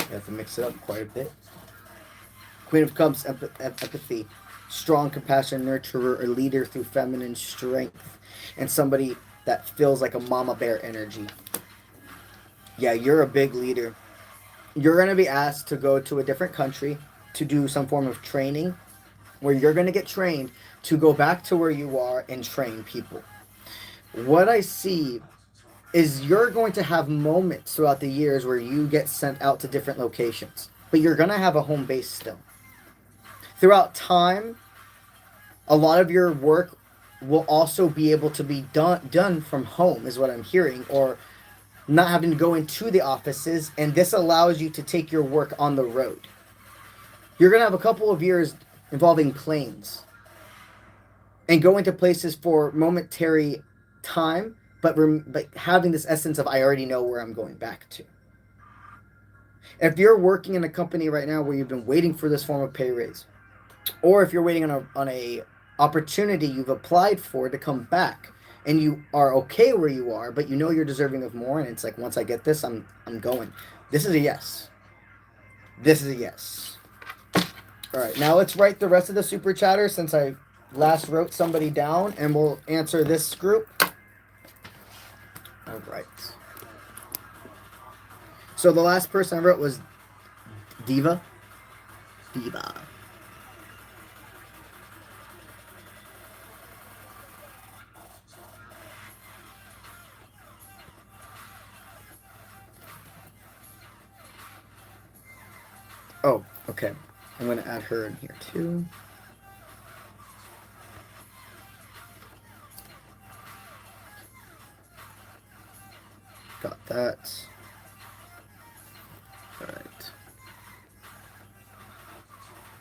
You have to mix it up quite a bit. Queen of Cups, empathy, strong compassion, nurturer, or leader through feminine strength, and somebody that feels like a mama bear energy. Yeah, you're a big leader. You're going to be asked to go to a different country to do some form of training where you're going to get trained to go back to where you are and train people. What I see is you're going to have moments throughout the years where you get sent out to different locations, but you're going to have a home base still. Throughout time, a lot of your work will also be able to be done from home, is what I'm hearing, or not having to go into the offices, and this allows you to take your work on the road. You're going to have a couple of years involving planes and going to places for momentary time, but having this essence of I already know where I'm going back to. If you're working in a company right now where you've been waiting for this form of pay raise, or if you're waiting on a opportunity you've applied for to come back, and you are okay where you are, but you know you're deserving of more, and it's like, once I get this, I'm going. This is a yes. This is a yes. All right, now let's write the rest of the super chatter since I last wrote somebody down, and we'll answer this group. All right. So the last person I wrote was Diva. Diva. Oh, okay. I'm going to add her in here too. Got that. All right.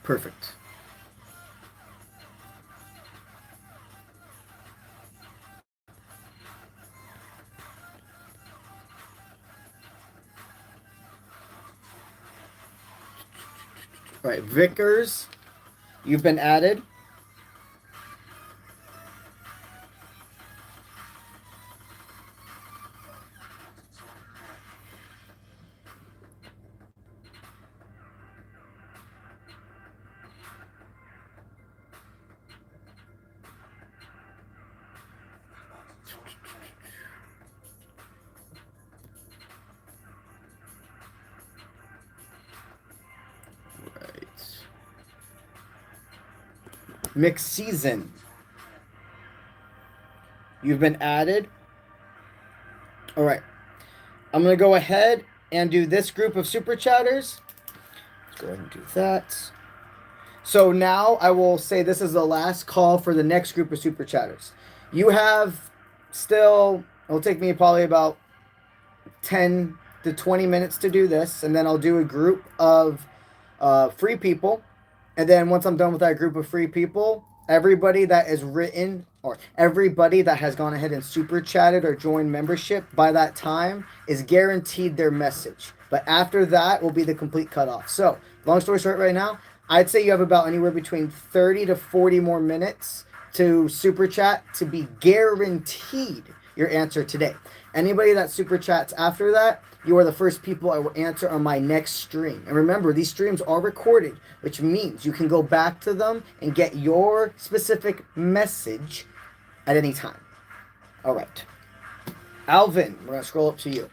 Perfect. All right, Vickers, you've been added. Mixed season. You've been added. All right. I'm going to go ahead and do this group of super chatters. Let's go ahead and do that. So now I will say this is the last call for the next group of super chatters. You have still, it'll take me probably about 10 to 20 minutes to do this. And then I'll do a group of free people. And then once I'm done with that group of free people, everybody that is written or everybody that has gone ahead and super chatted or joined membership by that time is guaranteed their message. But after that will be the complete cutoff. So long story short right now, I'd say you have about anywhere between 30 to 40 more minutes to super chat to be guaranteed your answer today. Anybody that super chats after that, you are the first people I will answer on my next stream. And remember, these streams are recorded, which means you can go back to them and get your specific message at any time. All right. Alvin, we're going to scroll up to you.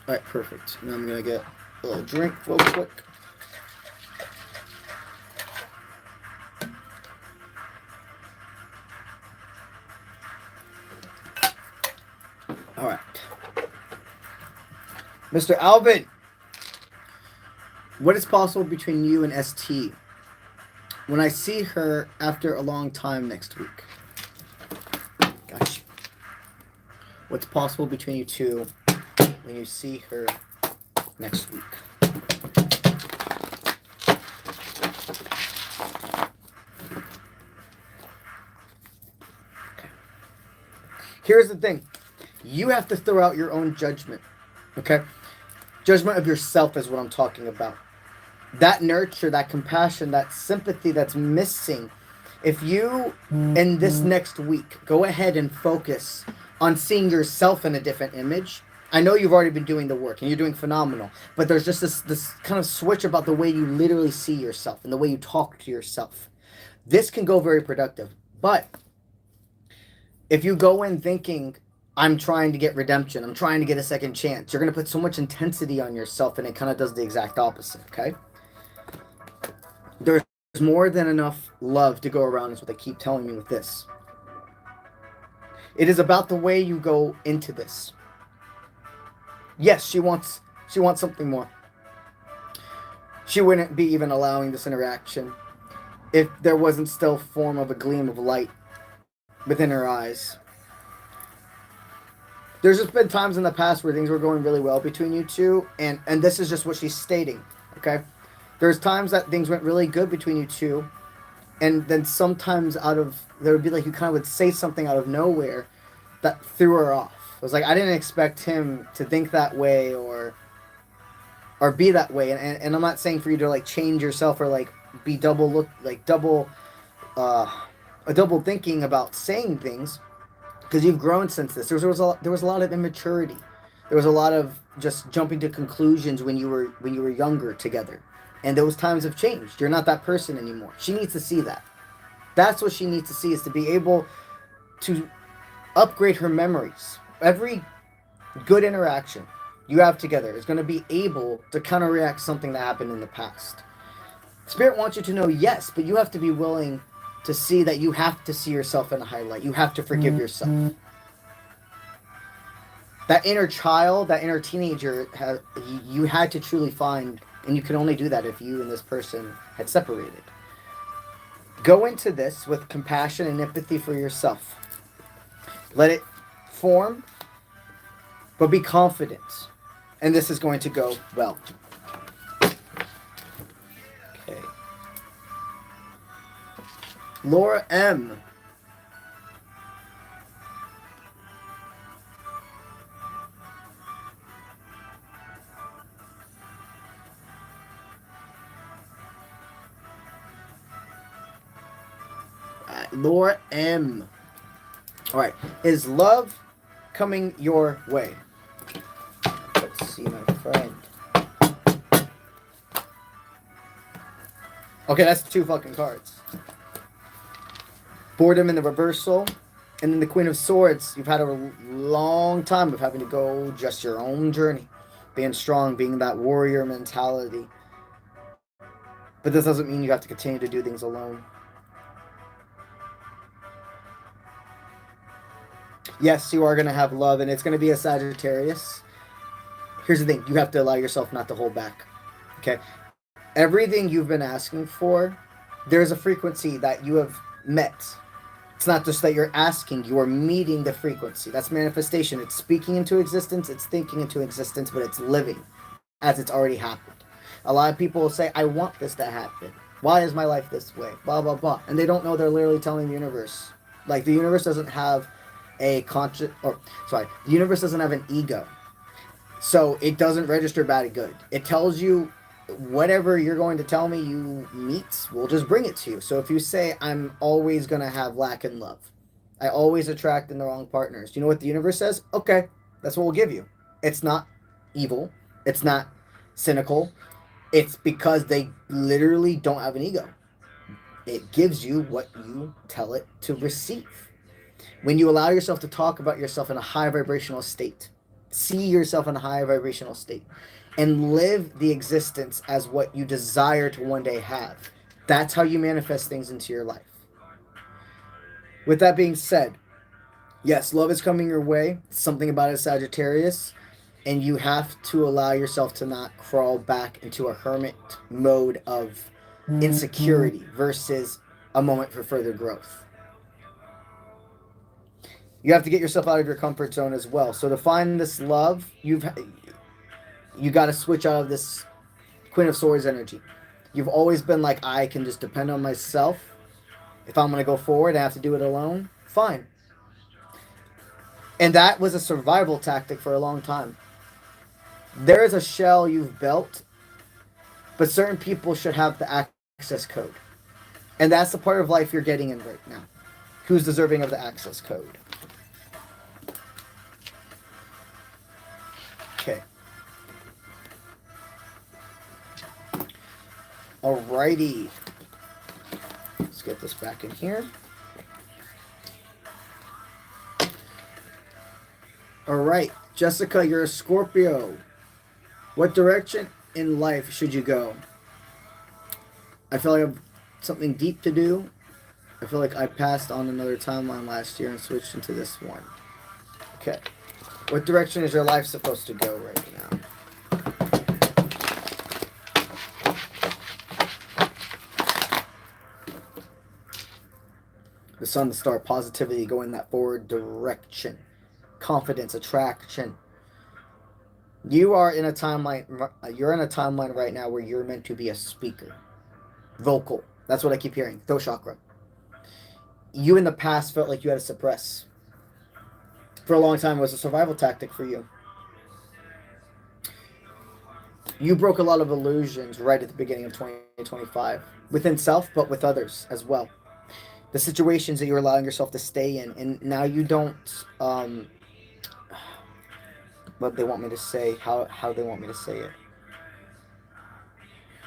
All right, perfect. Now I'm going to get a little drink real quick. All right. Mr. Alvin, what is possible between you and ST when I see her after a long time next week? Gotcha. What's possible between you two when you see her next week? Okay. Here's the thing. You have to throw out your own judgment. Okay? Judgment of yourself is what I'm talking about. That nurture, that compassion, that sympathy that's missing. If you, in this next week, go ahead and focus on seeing yourself in a different image. I know you've already been doing the work and you're doing phenomenal, but there's just this kind of switch about the way you literally see yourself and the way you talk to yourself. This can go very productive. But if you go in thinking, I'm trying to get redemption, I'm trying to get a second chance, you're going to put so much intensity on yourself and it kind of does the exact opposite, okay? There's more than enough love to go around is what they keep telling me with this. It is about the way you go into this. Yes, she wants something more. She wouldn't be even allowing this interaction if there wasn't still form of a gleam of light within her eyes. There's just been times in the past where things were going really well between you two, and this is just what she's stating, okay? There's times that things went really good between you two, and then sometimes there would be like you kind of would say something out of nowhere that threw her off. It was like, I didn't expect him to think that way, or or be that way. And I'm not saying for you to like change yourself or like be uh, a double thinking about saying things, because you've grown since this. There was a lot of immaturity. There was a lot of just jumping to conclusions when you were younger together, and those times have changed. You're not that person anymore. She needs to see that. That's what she needs to see, is to be able to upgrade her memories. Every good interaction you have together is going to be able to counteract something that happened in the past. Spirit wants you to know, yes, but you have to be willing to see that you have to see yourself in a highlight. You have to forgive yourself. That inner child, that inner teenager, you had to truly find, and you can only do that if you and this person had separated. Go into this with compassion and empathy for yourself. Let it form, but be confident. And this is going to go well. Okay. Laura M. Laura M. All right. Is love coming your way? Let's see, my friend. Okay, that's 2 fucking cards. Boredom in the reversal. And then the Queen of Swords. You've had a long time of having to go just your own journey. Being strong, being that warrior mentality. But this doesn't mean you have to continue to do things alone. Yes, you are going to have love, and it's going to be a Sagittarius. Here's the thing. You have to allow yourself not to hold back. Okay? Everything you've been asking for, there's a frequency that you have met. It's not just that you're asking, you are meeting the frequency. That's manifestation. It's speaking into existence, it's thinking into existence, but it's living as it's already happened. A lot of people will say, I want this to happen. Why is my life this way? Blah, blah, blah. And they don't know they're literally telling the universe. Like, the universe doesn't have the universe doesn't have an ego. So it doesn't register bad and good. It tells you whatever you're going to tell me you meet, we'll just bring it to you. So if you say, I'm always going to have lack in love, I always attract in the wrong partners, you know what the universe says? Okay, that's what we'll give you. It's not evil. It's not cynical. It's because they literally don't have an ego. It gives you what you tell it to receive. When you allow yourself to talk about yourself in a high vibrational state, see yourself in a high vibrational state, and live the existence as what you desire to one day have, that's how you manifest things into your life. With that being said, yes, love is coming your way. Something about it, Sagittarius, and you have to allow yourself to not crawl back into a hermit mode of insecurity versus a moment for further growth. You have to get yourself out of your comfort zone as well. So to find this love, you got to switch out of this Queen of Swords energy. You've always been like, I can just depend on myself. If I'm going to go forward, I have to do it alone. Fine. And that was a survival tactic for a long time. There is a shell you've built, but certain people should have the access code. And that's the part of life you're getting in right now. Who's deserving of the access code? Okay. Alrighty. Let's get this back in here. Alright. Jessica, you're a Scorpio. What direction in life should you go? I feel like I have something deep to do. I feel like I passed on another timeline last year and switched into this one. Okay. What direction is your life supposed to go right now? The sun, the star, positivity, go in that forward direction. Confidence, attraction. You are in a timeline. You're in a timeline right now where you're meant to be a speaker, vocal. That's what I keep hearing. Throat chakra. You in the past felt like you had to suppress. For a long time, it was a survival tactic for you. You broke a lot of illusions right at the beginning of 2025 within self, but with others as well. The situations that you're allowing yourself to stay in, and now you don't. What they want me to say, how they want me to say it.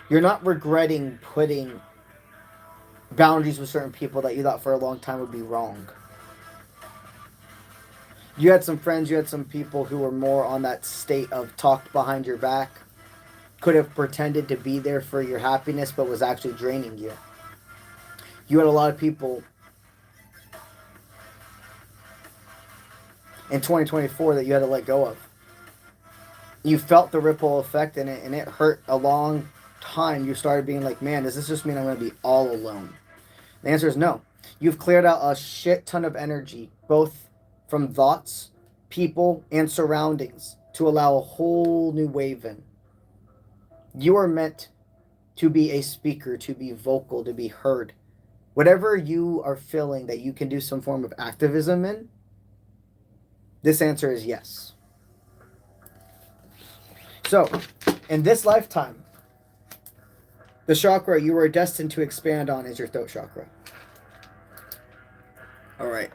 You're not regretting putting boundaries with certain people that you thought for a long time would be wrong. You had some friends, you had some people who were more on that state of talked behind your back, could have pretended to be there for your happiness, but was actually draining you. You had a lot of people in 2024 that you had to let go of. You felt the ripple effect in it, and it hurt a long time. You started being like, man, does this just mean I'm going to be all alone? The answer is no. You've cleared out a shit ton of energy, both from thoughts, people, and surroundings, to allow a whole new wave in. You are meant to be a speaker, to be vocal, to be heard. Whatever you are feeling that you can do some form of activism in, this answer is yes. So, in this lifetime, the chakra you are destined to expand on is your throat chakra. All right.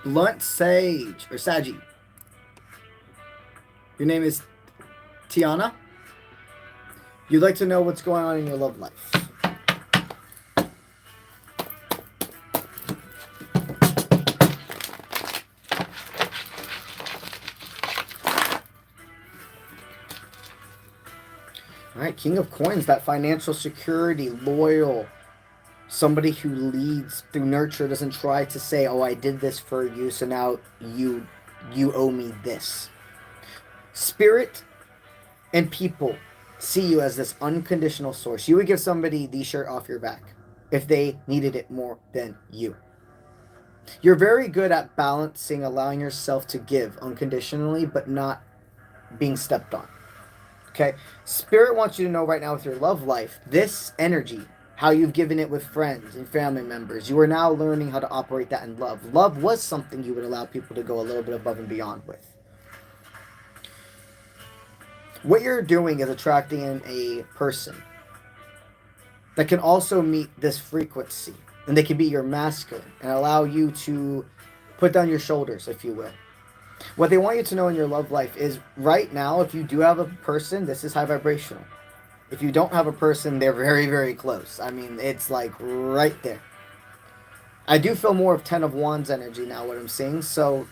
Blunt Sage, or Saji. Your name is Tiana. You'd like to know what's going on in your love life. All right, King of Coins, that financial security, loyal, somebody who leads through nurture, doesn't try to say, oh, I did this for you, so now you owe me this. Spirit and people see you as this unconditional source. You would give somebody the shirt off your back if they needed it more than you. You're very good at balancing, allowing yourself to give unconditionally, but not being stepped on. Okay? Spirit wants you to know right now with your love life, this energy, how you've given it with friends and family members, you are now learning how to operate that in love. Love was something you would allow people to go a little bit above and beyond with. What you're doing is attracting in a person that can also meet this frequency, and they can be your masculine and allow you to put down your shoulders, if you will. What they want you to know in your love life is right now, if you do have a person, this is high vibrational. If you don't have a person, they're very, very close. I mean, it's like right there. I do feel more of 10 of Wands energy now, what I'm seeing. So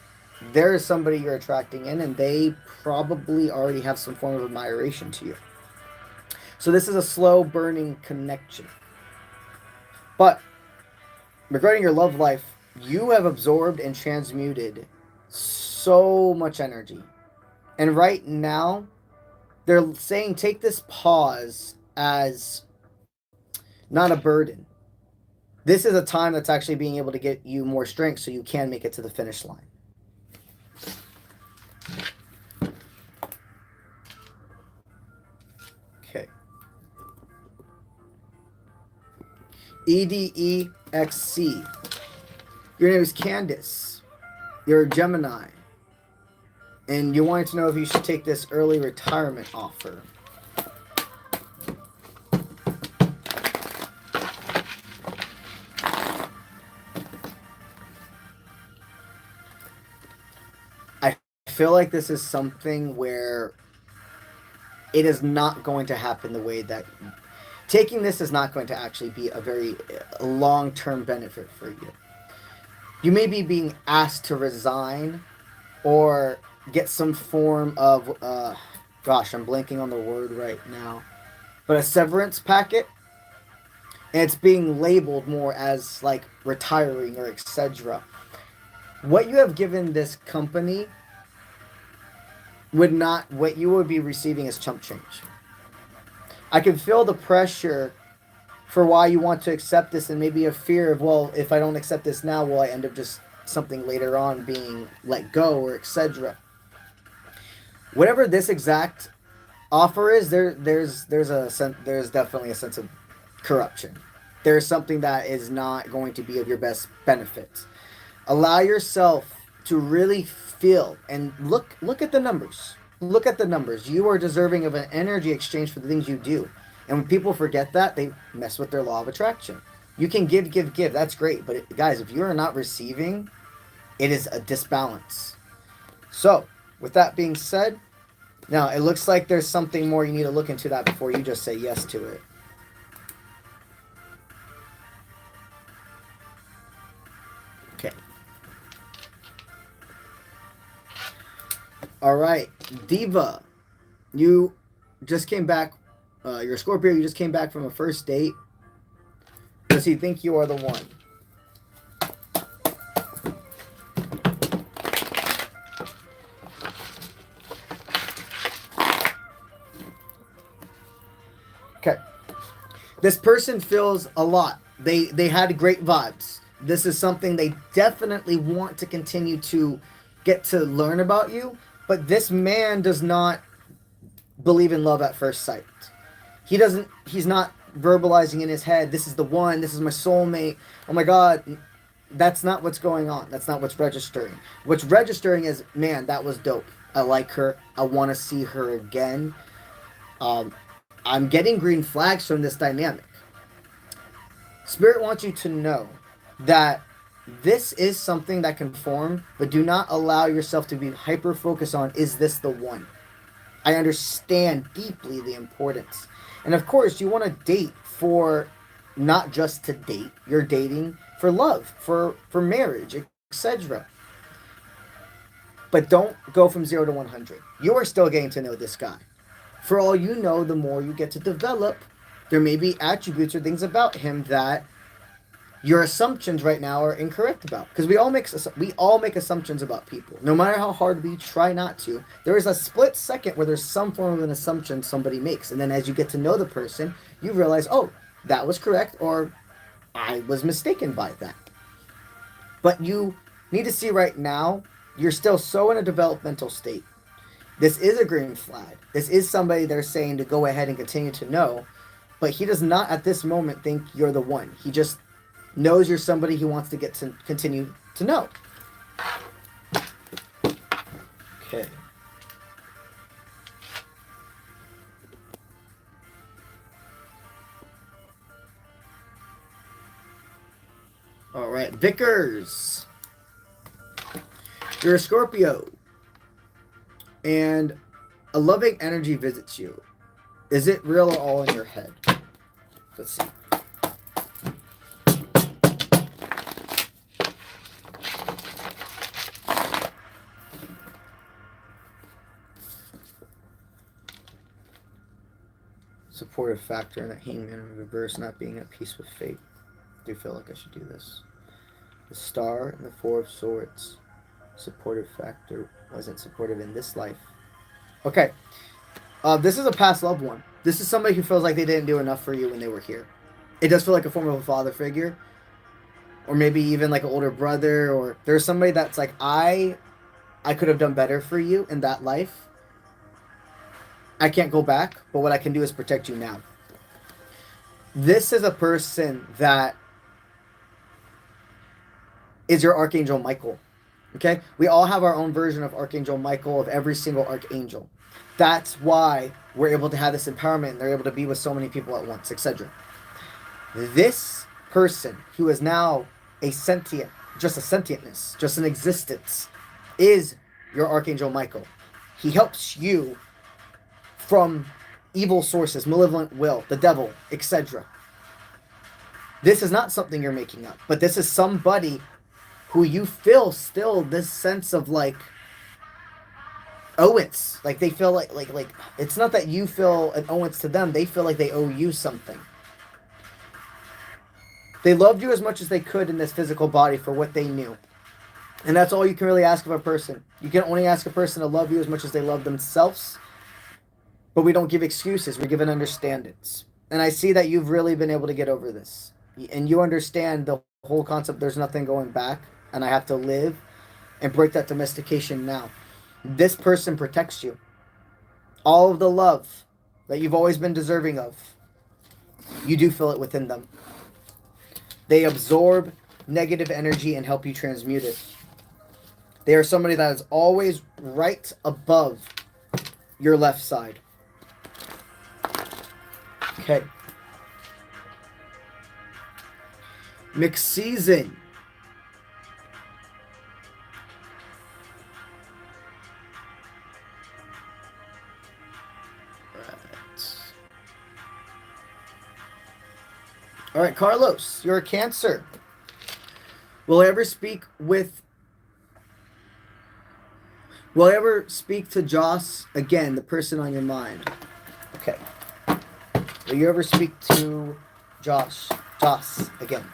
there is somebody you're attracting in, and they probably already have some form of admiration to you. So this is a slow burning connection. But regarding your love life, you have absorbed and transmuted so much energy. And right now, they're saying take this pause as not a burden. This is a time that's actually being able to get you more strength so you can make it to the finish line. Okay. EDEXC. Your name is Candace. You're a Gemini. And you wanted to know if you should take this early retirement offer. I feel like this is something where it is not going to happen the way that... Taking this is not going to actually be a very long-term benefit for you. You may be being asked to resign or get some form of, gosh, I'm blanking on the word right now, but a severance packet, and it's being labeled more as like retiring or etc. What you have given this company would not, what you would be receiving is chump change. I can feel the pressure for why you want to accept this, and maybe a fear of, well, if I don't accept this now, will I end up just something later on being let go or etc. Whatever this exact offer is, there's definitely a sense of corruption. There's something that is not going to be of your best benefit. Allow yourself to really feel and look at the numbers. Look at the numbers. You are deserving of an energy exchange for the things you do. And when people forget that, they mess with their law of attraction. You can give, give, give. That's great. But guys, if you are not receiving, it is a disbalance. So, with that being said, now it looks like there's something more you need to look into that before you just say yes to it. Okay. All right, Diva, you just came back. You're a Scorpio. You just came back from a first date. Does he think you are the one? Okay. This person feels a lot. They had great vibes. This is something they definitely want to continue to get to learn about you. But this man does not believe in love at first sight. He's not verbalizing in his head, this is the one, this is my soulmate. Oh my God. That's not what's going on. That's not what's registering. What's registering is, man, that was dope. I like her. I want to see her again. I'm getting green flags from this dynamic. Spirit wants you to know that this is something that can form, but do not allow yourself to be hyper focused on, is this the one? I understand deeply the importance. And of course, you want to date for not just to date. You're dating for love, for marriage, etc. But don't go from 0 to 100. You are still getting to know this guy. For all you know, the more you get to develop, there may be attributes or things about him that your assumptions right now are incorrect about. Because we all make assumptions about people. No matter how hard we try not to, there is a split second where there's some form of an assumption somebody makes. And then as you get to know the person, you realize, oh, that was correct, or I was mistaken by that. But you need to see right now, you're still so in a developmental state. This is a green flag. This is somebody they're saying to go ahead and continue to know. But he does not at this moment think you're the one. He just knows you're somebody he wants to get to continue to know. Okay. All right, Vickers. You're a Scorpio. And a loving energy visits you. Is it real or all in your head? Let's see. Supportive factor in that Hangman in reverse, not being at peace with fate. I do feel like I should do this. The Star and the Four of Swords. Supportive factor wasn't supportive in this life. Okay. This is a past loved one. This is somebody who feels like they didn't do enough for you when they were here. It does feel like a form of a father figure. Or maybe even like an older brother. Or there's somebody that's like, I could have done better for you in that life. I can't go back, but what I can do is protect you now. This is a person that is your Archangel Michael. Okay? We all have our own version of Archangel Michael, of every single Archangel. That's why we're able to have this empowerment and they're able to be with so many people at once, etc. This person who is now a sentient, just a sentientness, just an existence, is your Archangel Michael. He helps you from evil sources, malevolent will, the devil, etc. This is not something you're making up, but this is somebody who you feel still this sense of like owance. Like they feel like it's not that you feel an owance to them, they feel like they owe you something. They loved you as much as they could in this physical body for what they knew. And that's all you can really ask of a person. You can only ask a person to love you as much as they love themselves. But we don't give excuses. We give an understandings. And I see that you've really been able to get over this. And you understand the whole concept, there's nothing going back. And I have to live and break that domestication now. This person protects you. All of the love that you've always been deserving of, you do feel it within them. They absorb negative energy and help you transmute it. They are somebody that is always right above your left side. Okay. Mixed season. All right, Carlos, you're a Cancer. Will I ever speak to Joss again, the person on your mind? Okay. Will you ever speak to Joss again?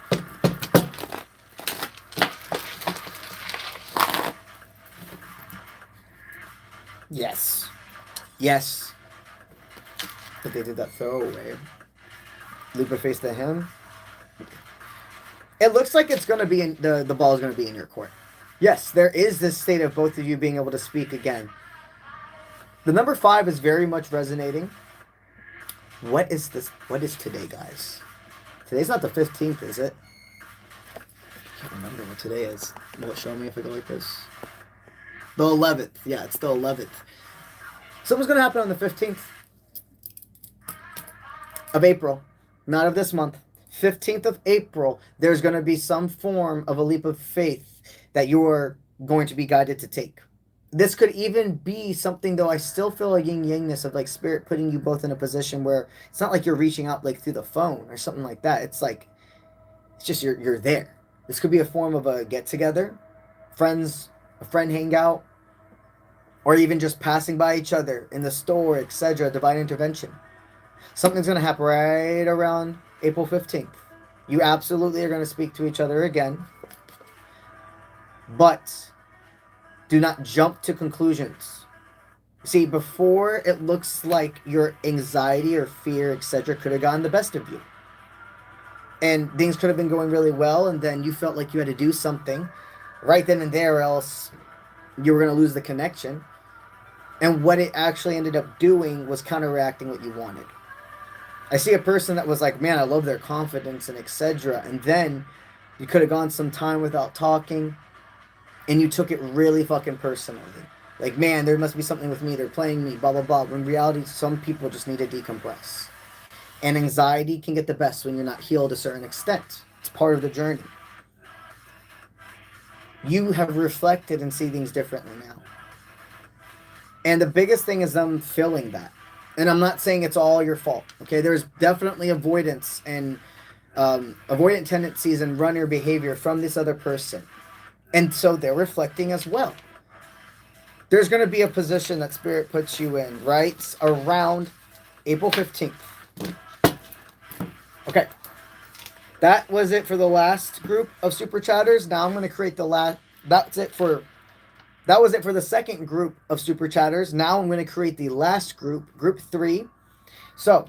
Yes. Yes. But they did that throwaway. Lupa face to him. It looks like it's going to be in the ball is going to be in your court. Yes, there is this state of both of you being able to speak again. The number 5 is very much resonating. What is this? What is today, guys? Today's not the 15th, is it? I can't remember what today is. Will it show me if I go like this? The 11th. Yeah, it's the 11th. Something's going to happen on the 15th of April. Not of this month. 15th of April, there's going to be some form of a leap of faith that you're going to be guided to take. This could even be something, though I still feel a yin-yangness of like spirit putting you both in a position where it's not like you're reaching out like through the phone or something like that. It's like, it's just you're there. This could be a form of a get-together, a friend hangout, or even just passing by each other in the store, etc. Divine intervention. Something's going to happen right around April 15th. You absolutely are going to speak to each other again. But do not jump to conclusions. See, before it looks like your anxiety or fear, etc., could have gotten the best of you. And things could have been going really well, and then you felt like you had to do something right then and there, or else you were going to lose the connection. And what it actually ended up doing was counteracting what you wanted. I see a person that was like, man, I love their confidence and etc. And then you could have gone some time without talking, and you took it really fucking personally. Like, man, there must be something with me. They're playing me, blah, blah, blah. When in reality, some people just need to decompress. And anxiety can get the best when you're not healed to a certain extent. It's part of the journey. You have reflected and see things differently now. And the biggest thing is them feeling that. And I'm not saying it's all your fault. Okay, there's definitely avoidance and avoidant tendencies and runner behavior from this other person. And so they're reflecting as well. There's going to be a position that Spirit puts you in, right? Around April 15th. Okay. That was it for the last group of Super Chatters. Now I'm going to create the last... That was it for the second group of Super Chatters. Now I'm going to create the last group, Group 3. So,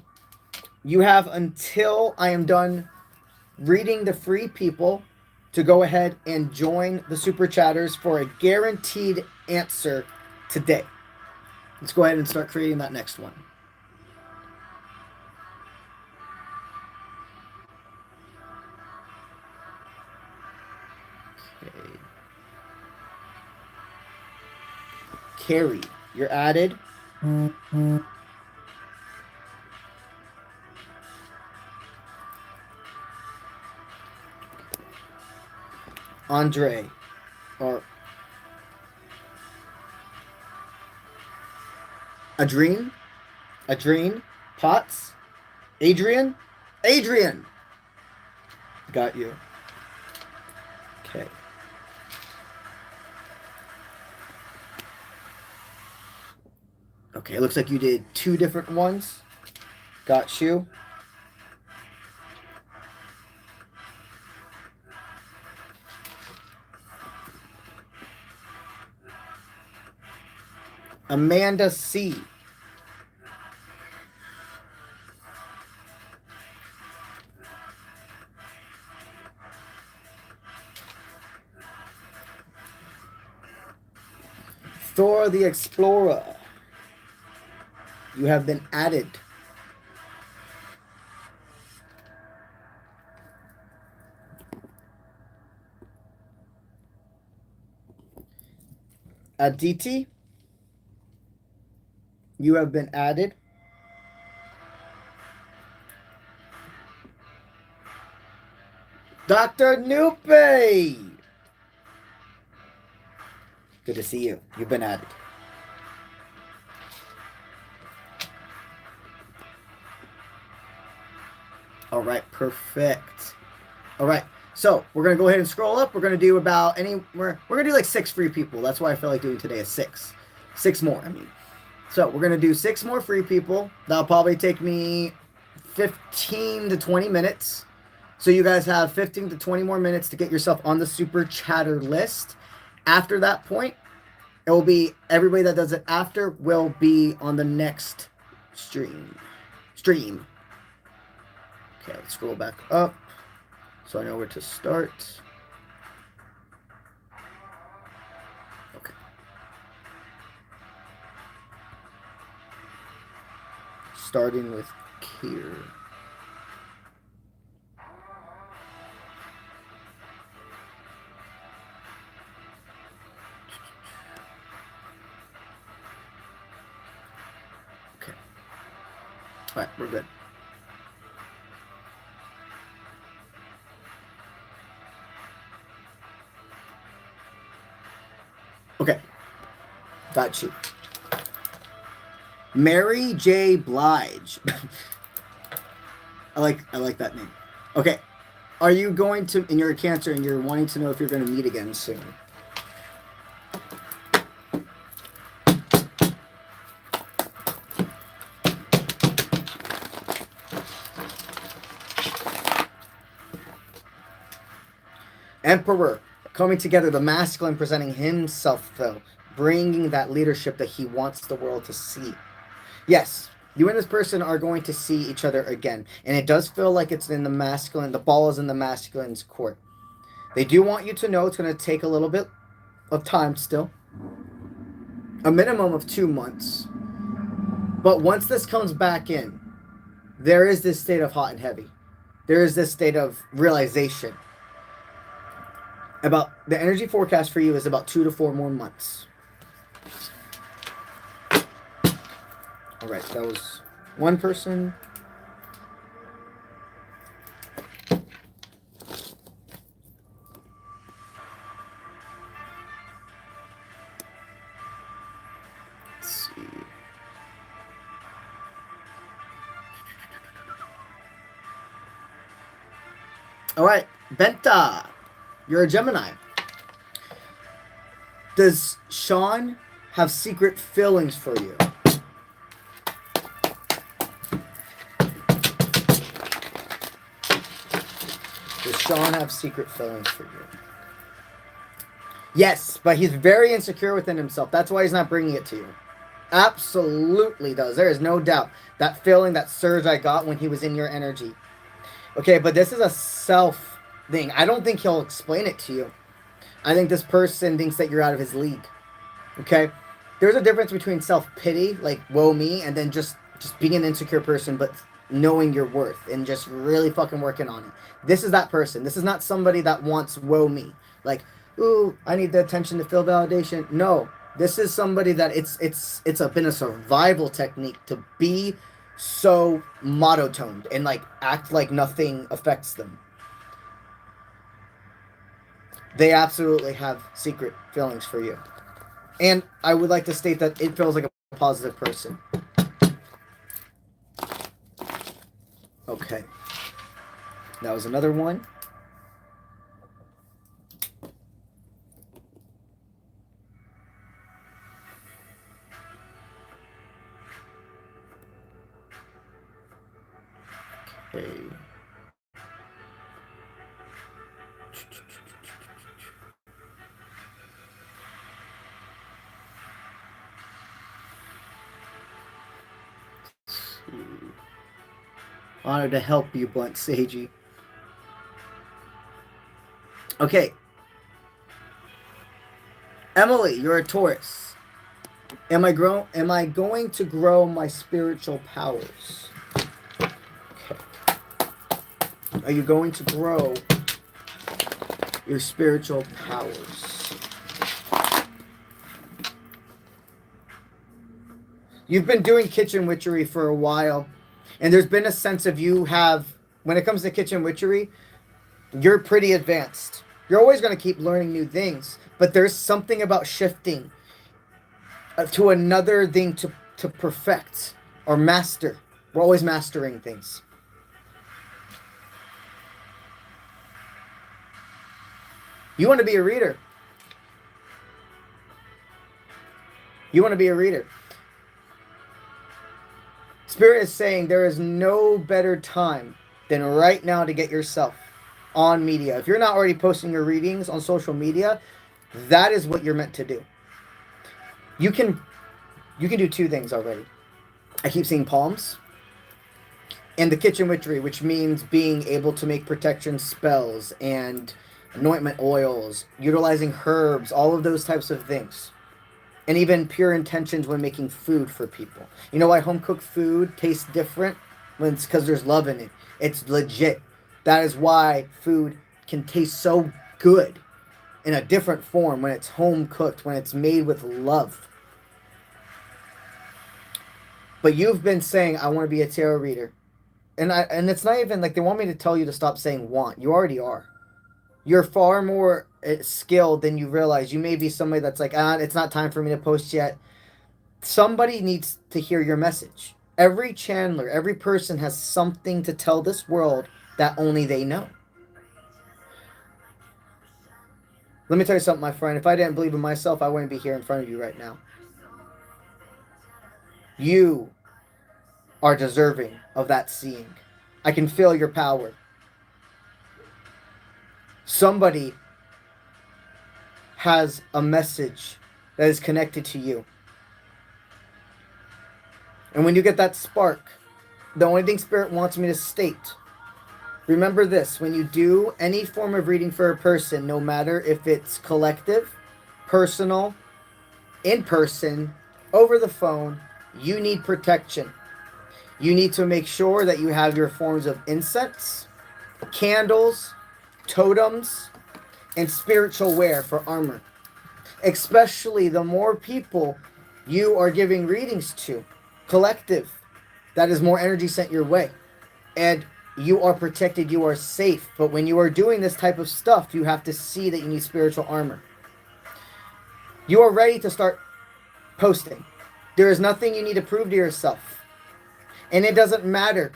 you have until I am done reading the free people to go ahead and join the Super Chatters for a guaranteed answer today. Let's go ahead and start creating that next one. Okay. Carrie, you're added. Andre, or Adrien, Potts, Adrian, got you. Okay. Okay, it looks like you did 2 different ones. Got you. Amanda C. Thor the Explorer. You have been added. Aditi, you have been added. Dr. Nupe! Good to see you. You've been added. All right, perfect. All right, so we're gonna go ahead and scroll up. We're gonna do about we're gonna do like 6 free people. That's why I feel like doing today is 6 more. I mean, so we're gonna do 6 more free people. That'll probably take me 15 to 20 minutes. So you guys have 15 to 20 more minutes to get yourself on the super chatter list. After that point, it will be everybody that does it after will be on the next stream. Okay, let's scroll back up so I know where to start. Okay. Starting with Kier. Okay. All right, we're good. Okay, got you. Mary J. Blige. I like that name. Okay, are you going to? And you're a Cancer, and you're wanting to know if you're going to meet again soon. Emperor. Coming together, the masculine presenting himself, though, bringing that leadership that he wants the world to see. Yes, you and this person are going to see each other again. And it does feel like it's in the masculine, the ball is in the masculine's court. They do want you to know it's going to take a little bit of time still. A minimum of 2 months. But once this comes back in, there is this state of hot and heavy. There is this state of realization. About the energy forecast for you is about 2 to 4 more months. All right, that was one person. Let's see. All right, Benta. You're a Gemini. Does Sean have secret feelings for you? Does Sean have secret feelings for you? Yes, but he's very insecure within himself. That's why he's not bringing it to you. Absolutely does. There is no doubt. That feeling, that surge I got when he was in your energy. Okay, but this is a self thing. I don't think he'll explain it to you. I think this person thinks that you're out of his league. Okay? There's a difference between self-pity, like, woe me, and then just being an insecure person, but knowing your worth and just really fucking working on it. This is that person. This is not somebody that wants woe me. Like, ooh, I need the attention to feel validation. No. This is somebody that it's been a survival technique to be so monotoned and, like, act like nothing affects them. They absolutely have secret feelings for you. And I would like to state that it feels like a positive person. Okay. That was another one. Okay. Honored to help you, Blunt Sagey. Okay. Emily, you're a Taurus. Am I going to grow my spiritual powers? Okay. Are you going to grow your spiritual powers? You've been doing kitchen witchery for a while, and there's been a sense of you have, when it comes to kitchen witchery, you're pretty advanced. You're always going to keep learning new things, but there's something about shifting to another thing to perfect or master. We're always mastering things. You want to be a reader. You want to be a reader. Spirit is saying there is no better time than right now to get yourself on media. If you're not already posting your readings on social media, that is what you're meant to do. You can do two things already. I keep seeing palms and the kitchen witchery, which means being able to make protection spells and anointment oils, utilizing herbs, all of those types of things. And even pure intentions when making food for people. You know why home cooked food tastes different? When it's because there's love in it. It's legit. That is why food can taste so good in a different form when it's home cooked, when it's made with love. But you've been saying, I want to be a tarot reader. And it's not even like they want me to tell you to stop saying want. You already are. You're far more skilled than you realize. You may be somebody that's like, it's not time for me to post yet. Somebody needs to hear your message. Every channeler, every person has something to tell this world that only they know. Let me tell you something, my friend. If I didn't believe in myself, I wouldn't be here in front of you right now. You are deserving of that seeing. I can feel your power. Somebody has a message that is connected to you. And when you get that spark, the only thing Spirit wants me to state, remember this, when you do any form of reading for a person, no matter if it's collective, personal, in person, over the phone, you need protection. You need to make sure that you have your forms of incense, candles, totems, and spiritual wear for armor. Especially the more people you are giving readings to, collective, that is more energy sent your way. And you are protected, you are safe. But when you are doing this type of stuff, you have to see that you need spiritual armor. You are ready to start posting. There is nothing you need to prove to yourself. And it doesn't matter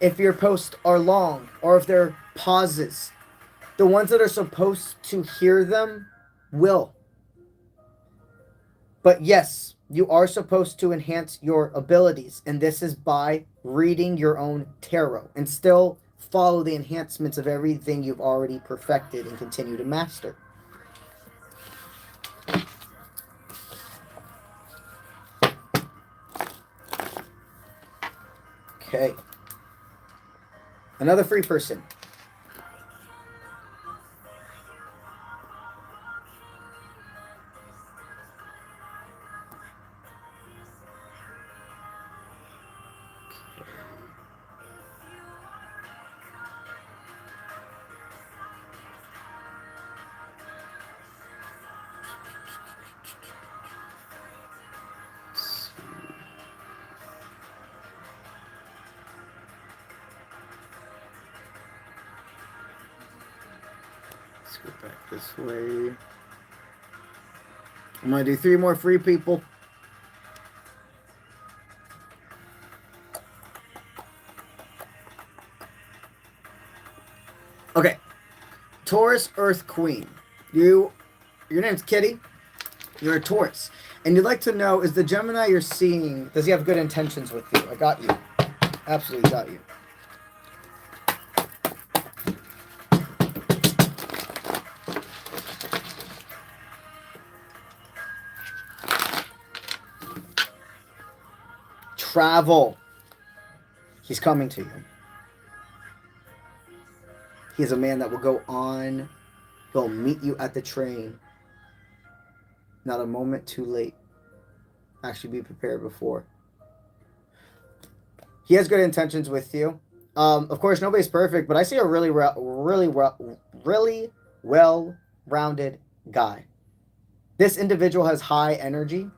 if your posts are long or if they're pauses. The ones that are supposed to hear them will. But yes, you are supposed to enhance your abilities. And this is by reading your own tarot. And still follow the enhancements of everything you've already perfected and continue to master. Okay. Another free person. Let's go back this way. I'm going to do 3 more free people. Okay. Taurus Earth Queen. Your name's Kitty. You're a Taurus. And you'd like to know, is the Gemini you're seeing, does he have good intentions with you? I got you. Absolutely got you. Travel. He's coming to you. He's a man that will go on. He'll meet you at the train. Not a moment too late. Actually, be prepared before. He has good intentions with you. Of course, nobody's perfect, but I see a really well-rounded guy. This individual has high energy.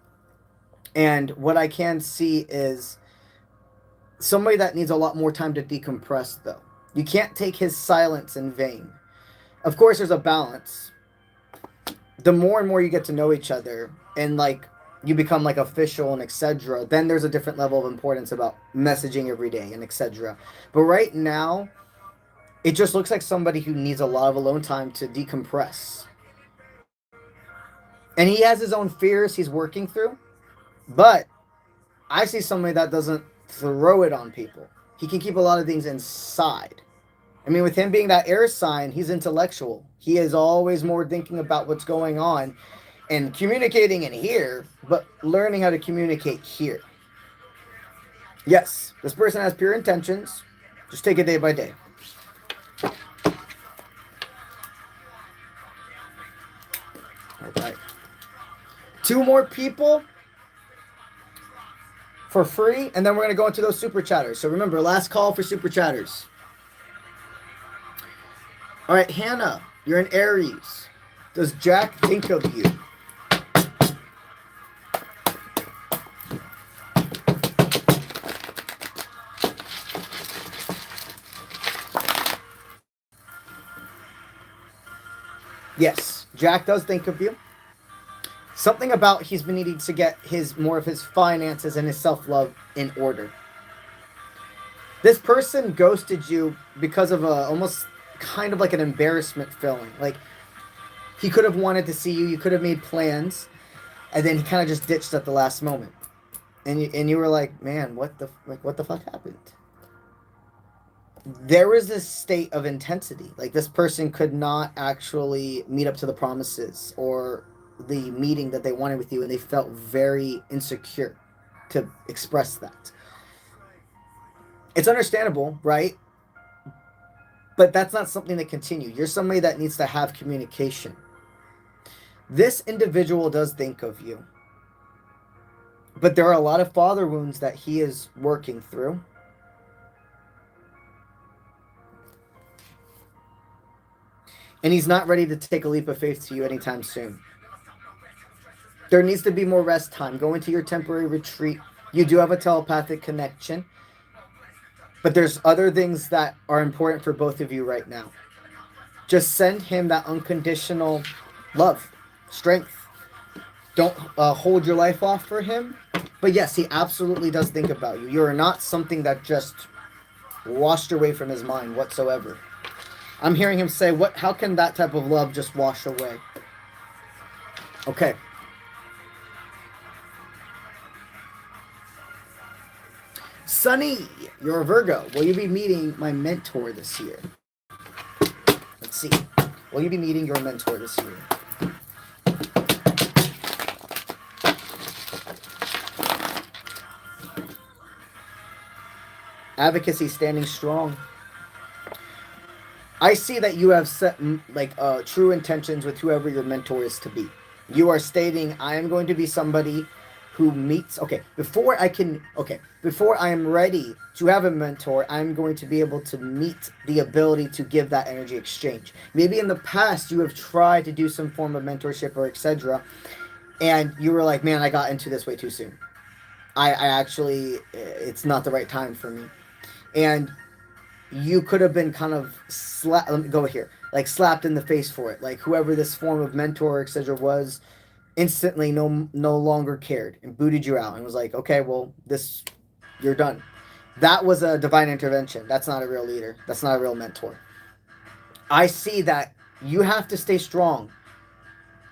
And what I can see is somebody that needs a lot more time to decompress, though. You can't take his silence in vain. Of course, there's a balance. The more and more you get to know each other and like you become like official and etc., then there's a different level of importance about messaging every day and etc. But right now, it just looks like somebody who needs a lot of alone time to decompress. And he has his own fears he's working through, but I see somebody that doesn't throw it on people. He can keep a lot of things inside. I mean, with him being that air sign, he's intellectual. He is always more thinking about what's going on and communicating in here, but learning how to communicate here. Yes, this person has pure intentions. Just take it day by day. All right. 2 more people for free, and then we're going to go into those super chatters. So remember, last call for super chatters. All right, Hannah, you're an Aries. Does Jack think of you? Yes, Jack does think of you. Something about he's been needing to get more of his finances and his self-love in order. This person ghosted you because of almost kind of like an embarrassment feeling. Like he could have wanted to see you, you could have made plans, and then he kind of just ditched at the last moment. And you were like, man, what the fuck happened? There was this state of intensity. Like this person could not actually meet up to the promises or the meeting that they wanted with you, and they felt very insecure to express that. It's understandable, right? But that's not something that continue. You're somebody that needs to have communication. This individual does think of you, but there are a lot of father wounds that he is working through. And he's not ready to take a leap of faith to you anytime soon. There needs to be more rest time. Go into your temporary retreat. You do have a telepathic connection. But there's other things that are important for both of you right now. Just send him that unconditional love, strength. Don't hold your life off for him. But yes, he absolutely does think about you. You are not something that just washed away from his mind whatsoever. I'm hearing him say, how can that type of love just wash away? Okay. Sunny, you're a Virgo. Will you be meeting my mentor this year? Let's see. Will you be meeting your mentor this year? Advocacy standing strong. I see that you have set true intentions with whoever your mentor is to be. You are stating, I am going to be somebody who meets, before I am ready to have a mentor, I'm going to be able to meet the ability to give that energy exchange. Maybe in the past you have tried to do some form of mentorship or etc., and you were like, man, I got into this way too soon. I actually, it's not the right time for me. And you could have been kind of slapped in the face for it. Like whoever this form of mentor, etc. was, instantly no longer cared and booted you out and was like, okay, well, you're done. That was a divine intervention. That's not a real leader. That's not a real mentor. I see that you have to stay strong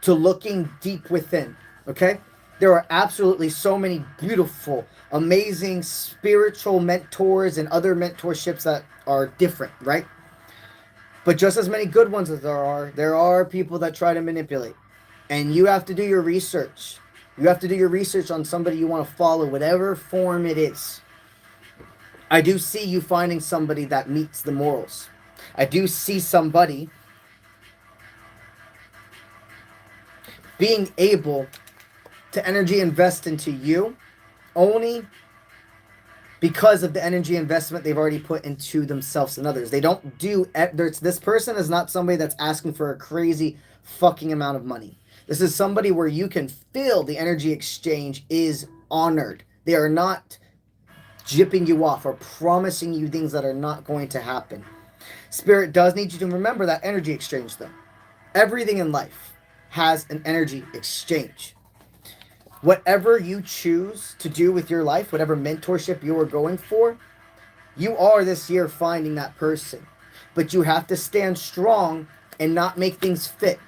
to looking deep within, okay? There are absolutely so many beautiful, amazing spiritual mentors and other mentorships that are different, right? But just as many good ones as there are people that try to manipulate. And you have to do your research. You have to do your research on somebody you want to follow, whatever form it is. I do see you finding somebody that meets the morals. I do see somebody being able to energy invest into you only because of the energy investment they've already put into themselves and others. They don't do... This person is not somebody that's asking for a crazy fucking amount of money. This is somebody where you can feel the energy exchange is honored. They are not jipping you off or promising you things that are not going to happen. Spirit does need you to remember that energy exchange, though. Everything in life has an energy exchange. Whatever you choose to do with your life, whatever mentorship you are going for, you are this year finding that person. But you have to stand strong and not make things fit.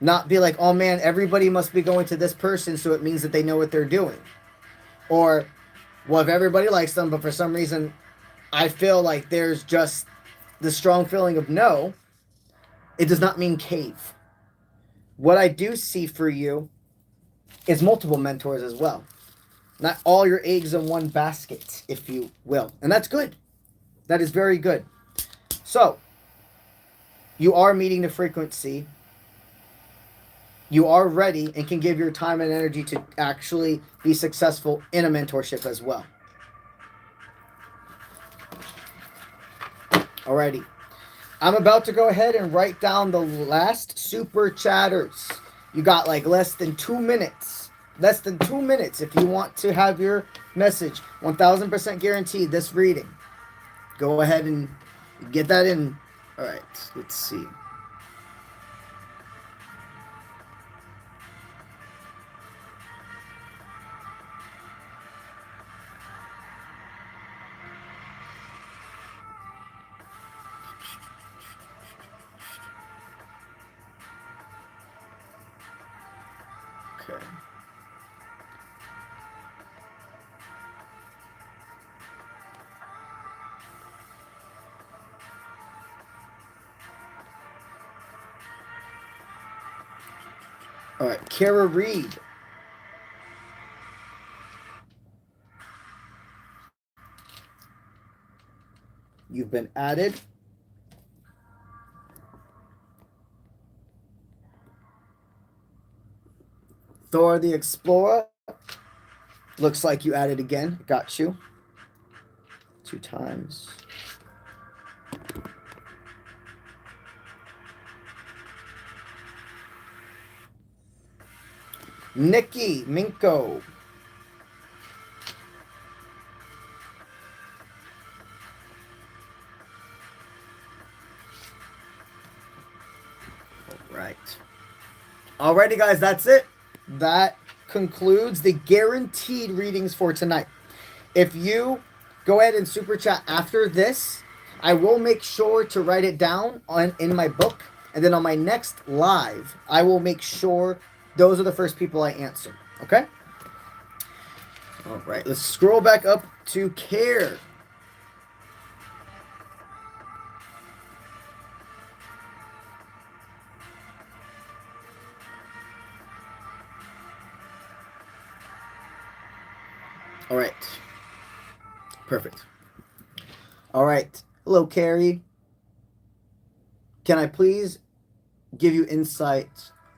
Not be like, oh man, everybody must be going to this person, so it means that they know what they're doing. Or, well, if everybody likes them, but for some reason I feel like there's just the strong feeling of no, it does not mean cave. What I do see for you is multiple mentors as well. Not all your eggs in one basket, if you will. And that's good. That is very good. So, you are meeting the frequency. You are ready and can give your time and energy to actually be successful in a mentorship as well. Alrighty. I'm about to go ahead and write down the last super chatters. You got like less than 2 minutes. Less than 2 minutes if you want to have your message. 1000% guaranteed this reading. Go ahead and get that in. Alright, let's see. Okay. All right, Kara Reed. You've been added. Thor the Explorer. Looks like you added again. Got you. 2 times. Nikki Minko. All right. Alrighty, guys, that's it. That concludes the guaranteed readings for tonight. If you go ahead and super chat after this, I will make sure to write it down in my book, and then on my next live, I will make sure those are the first people I answer. Okay? All right, let's scroll back up to Care. All right. Perfect. All right. Hello, Carrie. Can I please give you insight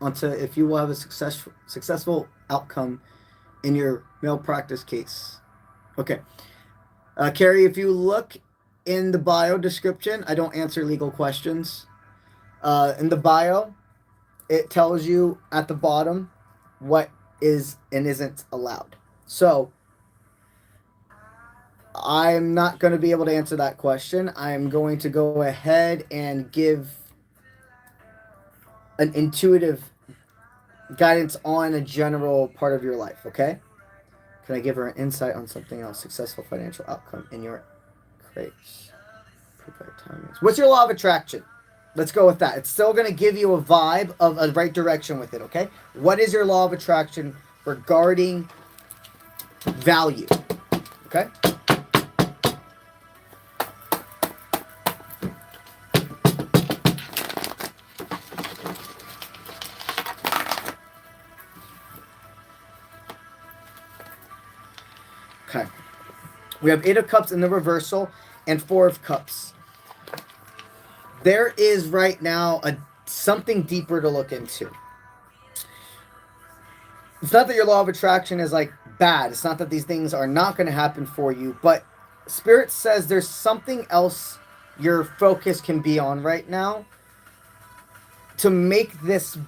onto if you will have a successful outcome in your malpractice case? Okay. Carrie, if you look in the bio description, I don't answer legal questions. In the bio, it tells you at the bottom what is and isn't allowed. So, I'm not going to be able to answer that question. I'm going to go ahead and give an intuitive guidance on a general part of your life, okay? Can I give her an insight on something else? Successful financial outcome in your case. What's your law of attraction? Let's go with that. It's still going to give you a vibe of a right direction with it, okay? What is your law of attraction regarding value? Okay? Okay. We have 8 of Cups in the reversal and 4 of Cups. There is right now something deeper to look into. It's not that your law of attraction is like bad. It's not that these things are not going to happen for you, but Spirit says there's something else your focus can be on right now to make this.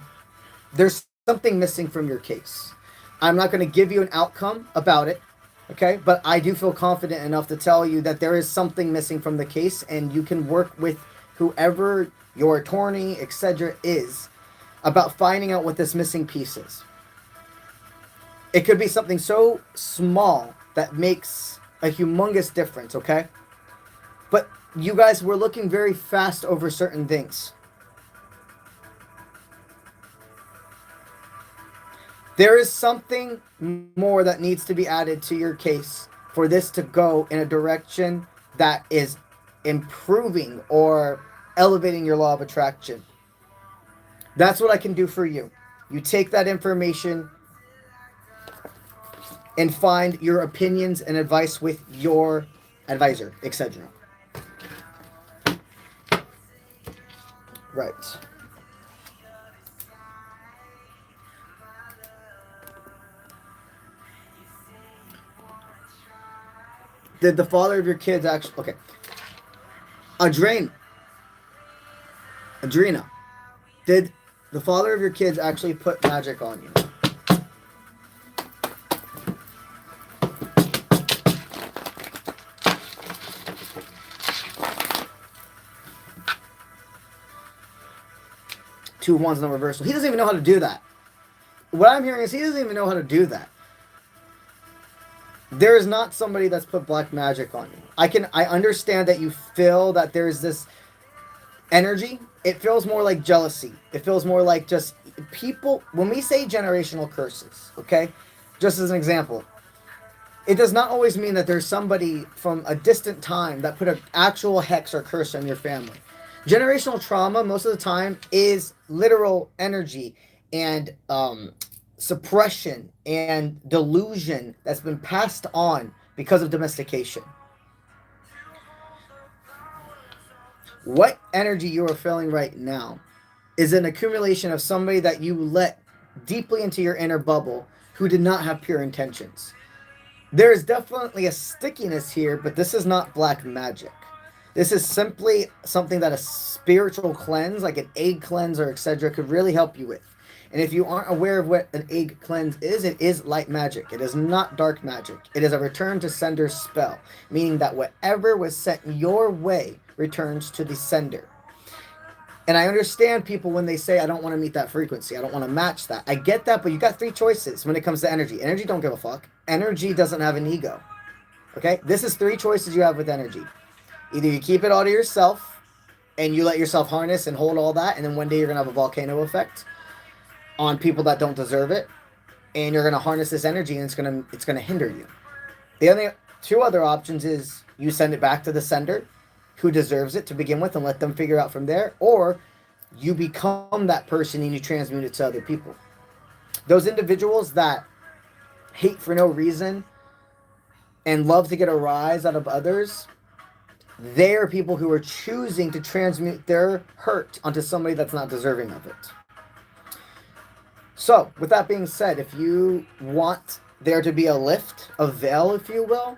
There's something missing from your case. I'm not going to give you an outcome about it, okay? But I do feel confident enough to tell you that there is something missing from the case, and you can work with whoever your attorney, etc., is about finding out what this missing piece is. It could be something so small that makes a humongous difference, okay? But you guys were looking very fast over certain things. There is something more that needs to be added to your case for this to go in a direction that is improving or elevating your law of attraction. That's what I can do for you. You take that information and find your opinions and advice with your advisor, etc. Right. Did the father of your kids actually... Okay. Adrena. Did the father of your kids actually put magic on you? Two wands in the reversal. He doesn't even know how to do that. What I'm hearing is he doesn't even know how to do that. There is not somebody that's put black magic on you. I understand that you feel that there's this energy. It feels more like jealousy. It feels more like just people. When we say generational curses, okay, just as an example, it does not always mean that there's somebody from a distant time that put an actual hex or curse on your family. Generational trauma most of the time is literal energy and suppression and delusion that's been passed on because of domestication. What energy you are feeling right now is an accumulation of somebody that you let deeply into your inner bubble who did not have pure intentions. There is definitely a stickiness here, but this is not black magic. This is simply something that a spiritual cleanse, like an egg cleanse or etc., could really help you with. And if you aren't aware of what an egg cleanse is, it is light magic. It is not dark magic. It is a return to sender spell, meaning that whatever was sent your way returns to the sender. And I understand people when they say, I don't want to meet that frequency. I don't want to match that. I get that, but you got three choices when it comes to energy. Energy don't give a fuck. Energy doesn't have an ego. Okay? This is three choices you have with energy. Either you keep it all to yourself and you let yourself harness and hold all that, and then one day you're going to have a volcano effect on people that don't deserve it, and you're going to harness this energy and it's going to hinder you. The only two other options is you send it back to the sender who deserves it to begin with and let them figure out from there, or you become that person and you transmute it to other people. Those individuals that hate for no reason and love to get a rise out of others, they are people who are choosing to transmute their hurt onto somebody that's not deserving of it. So, with that being said, if you want there to be a lift, a veil, if you will,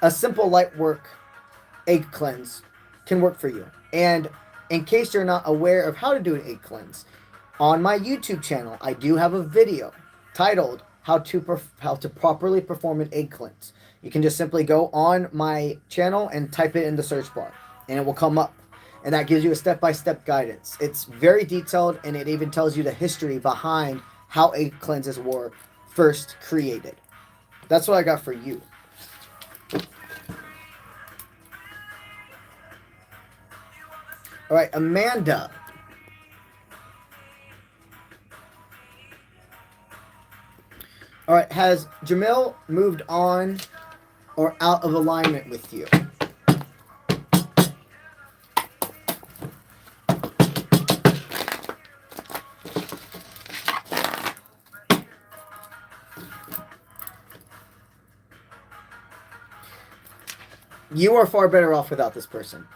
a simple light work egg cleanse can work for you. And in case you're not aware of how to do an egg cleanse, on my YouTube channel, I do have a video titled how to properly perform an egg cleanse. You can just simply go on my channel and type it in the search bar, and it will come up. And that gives you a step-by-step guidance. It's very detailed, and it even tells you the history behind how egg cleanses were first created. That's what I got for you. All right, Amanda. All right, has Jamil moved on or out of alignment with you? You are far better off without this person.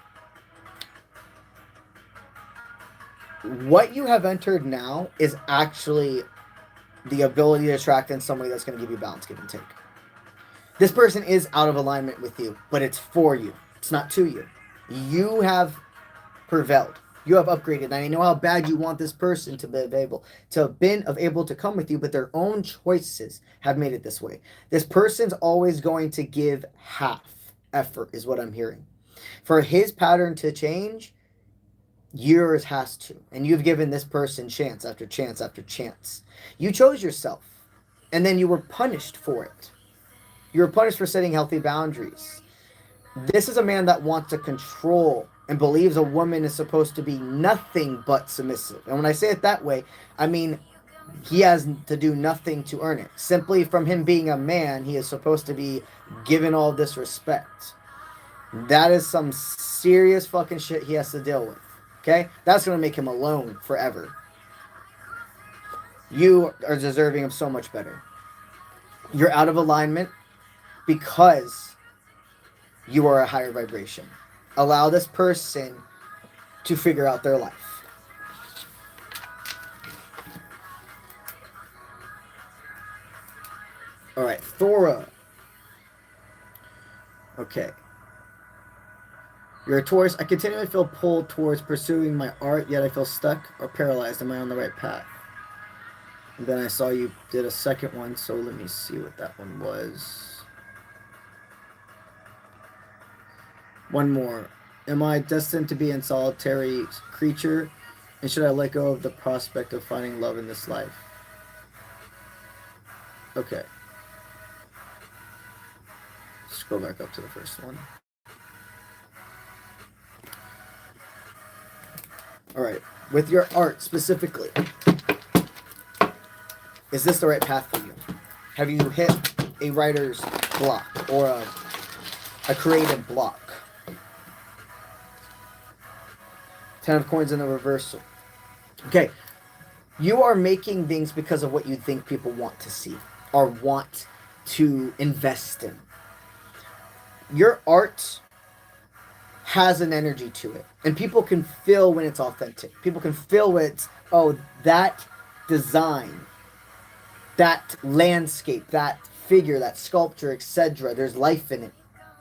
What you have entered now is actually the ability to attract in somebody that's going to give you balance, give and take. This person is out of alignment with you, but it's for you. It's not to you. You have prevailed. You have upgraded, and I know how bad you want this person to be able to come with you, but their own choices have made it this way. This person's always going to give half effort, is what I'm hearing. For his pattern to change, yours has to. And you've given this person chance after chance after chance. You chose yourself, and then you were punished for it. You were punished for setting healthy boundaries. This is a man that wants to control and believes a woman is supposed to be nothing but submissive. And when I say it that way, I mean he has to do nothing to earn it. Simply from him being a man, he is supposed to be given all this respect. That is some serious fucking shit he has to deal with. Okay? That's going to make him alone forever. You are deserving of so much better. You're out of alignment because you are a higher vibration. Allow this person to figure out their life. All right, Thora. Okay. You're a Taurus. I continually feel pulled towards pursuing my art, yet I feel stuck or paralyzed. Am I on the right path? And then I saw you did a second one, so let me see what that one was. One more. Am I destined to be a solitary creature? And should I let go of the prospect of finding love in this life? Okay. Let's go back up to the first one. All right. With your art specifically, is this the right path for you? Have you hit a writer's block or a creative block? 10 of coins in the reversal. Okay. You are making things because of what you think people want to see or want to invest in. Your art has an energy to it. And people can feel when it's authentic. People can feel when it's, oh, that design, that landscape, that figure, that sculpture, etc. There's life in it.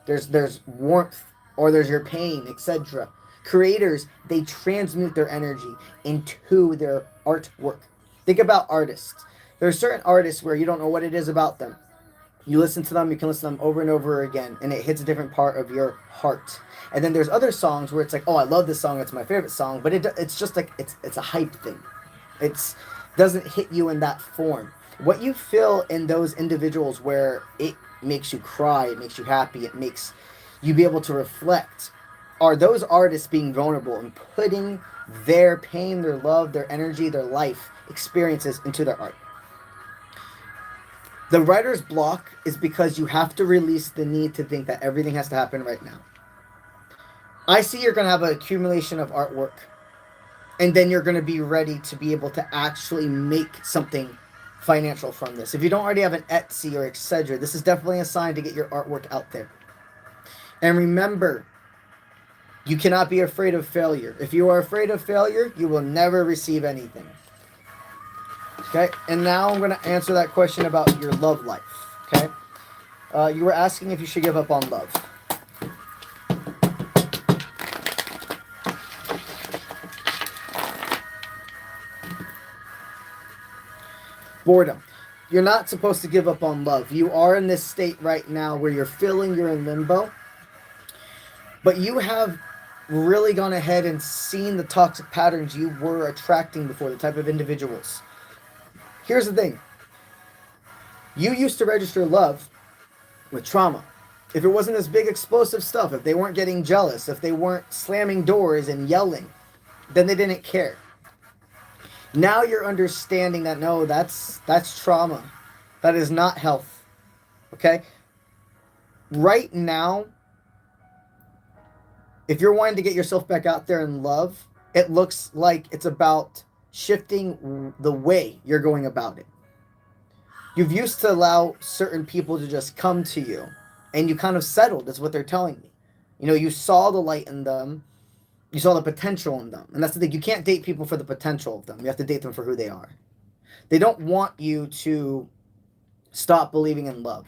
There's warmth, or there's your pain, etc. Creators, they transmute their energy into their artwork. Think about artists. There are certain artists where you don't know what it is about them. You listen to them, you can listen to them over and over again, and it hits a different part of your heart. And then there's other songs where it's like, oh, I love this song, it's my favorite song, but it's just like, it's a hype thing. It doesn't hit you in that form. What you feel in those individuals where it makes you cry, it makes you happy, it makes you be able to reflect, are those artists being vulnerable and putting their pain, their love, their energy, their life experiences into their art. The writer's block is because you have to release the need to think that everything has to happen right now. I see you're going to have an accumulation of artwork, and then you're going to be ready to be able to actually make something financial from this. If you don't already have an Etsy or etc., this is definitely a sign to get your artwork out there. And remember, you cannot be afraid of failure. If you are afraid of failure, you will never receive anything. Okay, and now I'm going to answer that question about your love life. Okay, you were asking if you should give up on love. Boredom. You're not supposed to give up on love. You are in this state right now where you're feeling you're in limbo, but you have really gone ahead and seen the toxic patterns you were attracting before, the type of individuals. Here's the thing. You used to register love with trauma. If it wasn't this big explosive stuff, if they weren't getting jealous, if they weren't slamming doors and yelling, then they didn't care. Now you're understanding that no, that's trauma. That is not health. Okay? Right now, if you're wanting to get yourself back out there in love, it looks like it's about shifting the way you're going about it. You've used to allow certain people to just come to you, and you kind of settled, is what they're telling me. You know, you saw the light in them, you saw the potential in them. And that's the thing, you can't date people for the potential of them. You have to date them for who they are. They don't want you to stop believing in love.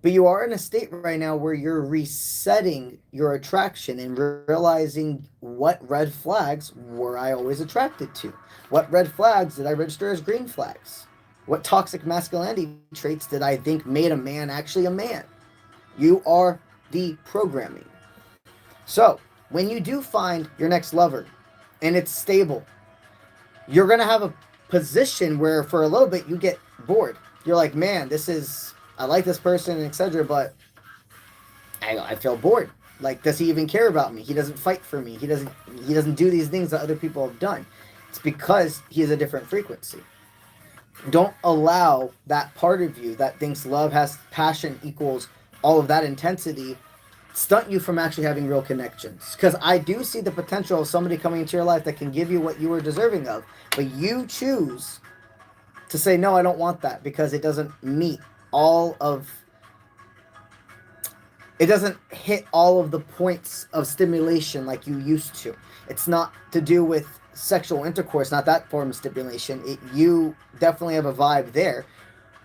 But you are in a state right now where you're resetting your attraction and realizing what red flags were I always attracted to? What red flags did I register as green flags? What toxic masculinity traits did I think made a man actually a man? You are the programming. So, when you do find your next lover and it's stable, you're going to have a position where for a little bit you get bored. You're like, man, I like this person, etc., but I feel bored. Like, does he even care about me? He doesn't fight for me. He doesn't do these things that other people have done. It's because he is a different frequency. Don't allow that part of you that thinks love has passion equals all of that intensity stunt you from actually having real connections. Because I do see the potential of somebody coming into your life that can give you what you were deserving of, but you choose to say, no, I don't want that, because it doesn't meet it doesn't hit all of the points of stimulation like you used to. It's not to do with sexual intercourse, not that form of stimulation. You definitely have a vibe there,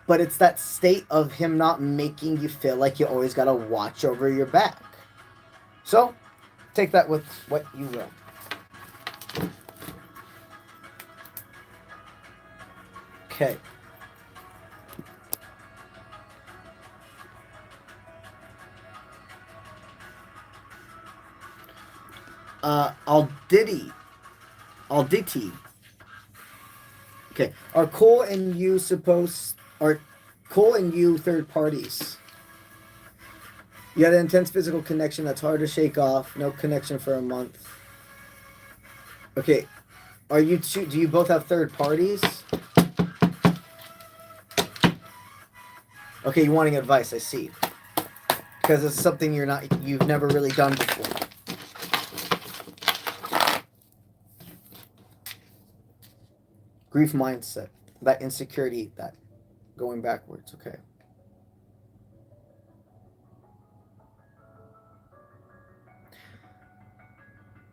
but it's that state of him not making you feel like you always got to watch over your back. So, take that with what you will. Okay. Alditi. Okay. Are Cole and you third parties? You had an intense physical connection that's hard to shake off. No connection for a month. Okay. Do you both have third parties? Okay, you're wanting advice, I see. Because it's something you've never really done before. Grief mindset, that insecurity, that going backwards, okay.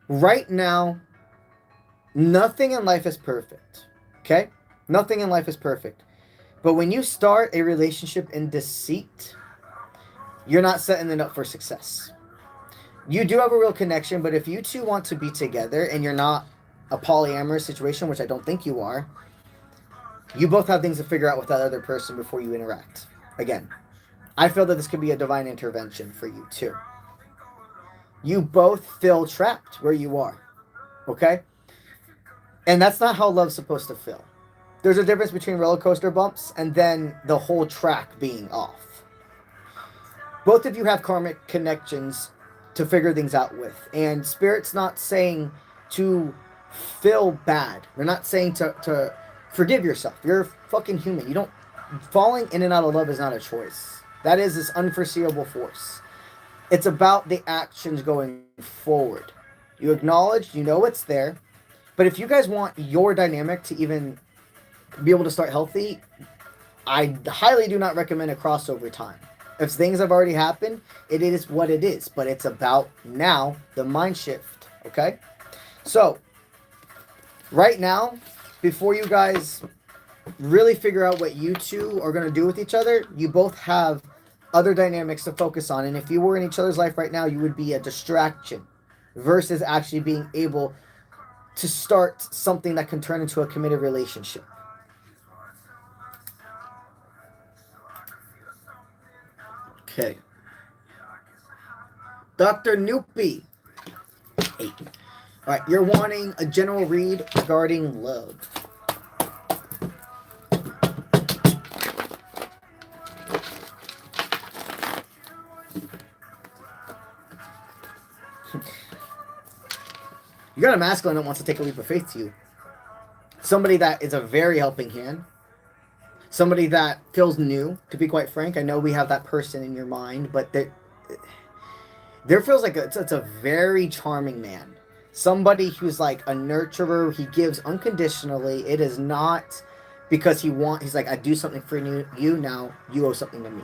Right now, nothing in life is perfect, okay? Nothing in life is perfect. But when you start a relationship in deceit, you're not setting it up for success. You do have a real connection, but if you two want to be together and you're not a polyamorous situation, which I don't think you are, you both have things to figure out with that other person before you interact. Again, I feel that this could be a divine intervention for you too. You both feel trapped where you are, okay? And that's not how love's supposed to feel. There's a difference between roller coaster bumps and then the whole track being off. Both of you have karmic connections to figure things out with. And Spirit's not saying to feel bad. They're not saying to forgive yourself. You're fucking human. Falling in and out of love is not a choice. That is this unforeseeable force. It's about the actions going forward. You acknowledge, you know it's there. But if you guys want your dynamic to even be able to start healthy, I highly do not recommend a crossover time. If things have already happened, it is what it is. But it's about now, the mind shift, okay? So, right now, before you guys really figure out what you two are going to do with each other, you both have other dynamics to focus on. And if you were in each other's life right now, you would be a distraction versus actually being able to start something that can turn into a committed relationship. Okay. Dr. Noopy. 8. Alright, you're wanting a general read regarding love. You got a masculine that wants to take a leap of faith to you. Somebody that is a very helping hand. Somebody that feels new, to be quite frank. I know we have that person in your mind, but there feels like it's a very charming man. Somebody who's like a nurturer. He gives unconditionally. It is not because he's like, I do something for you now, you owe something to me.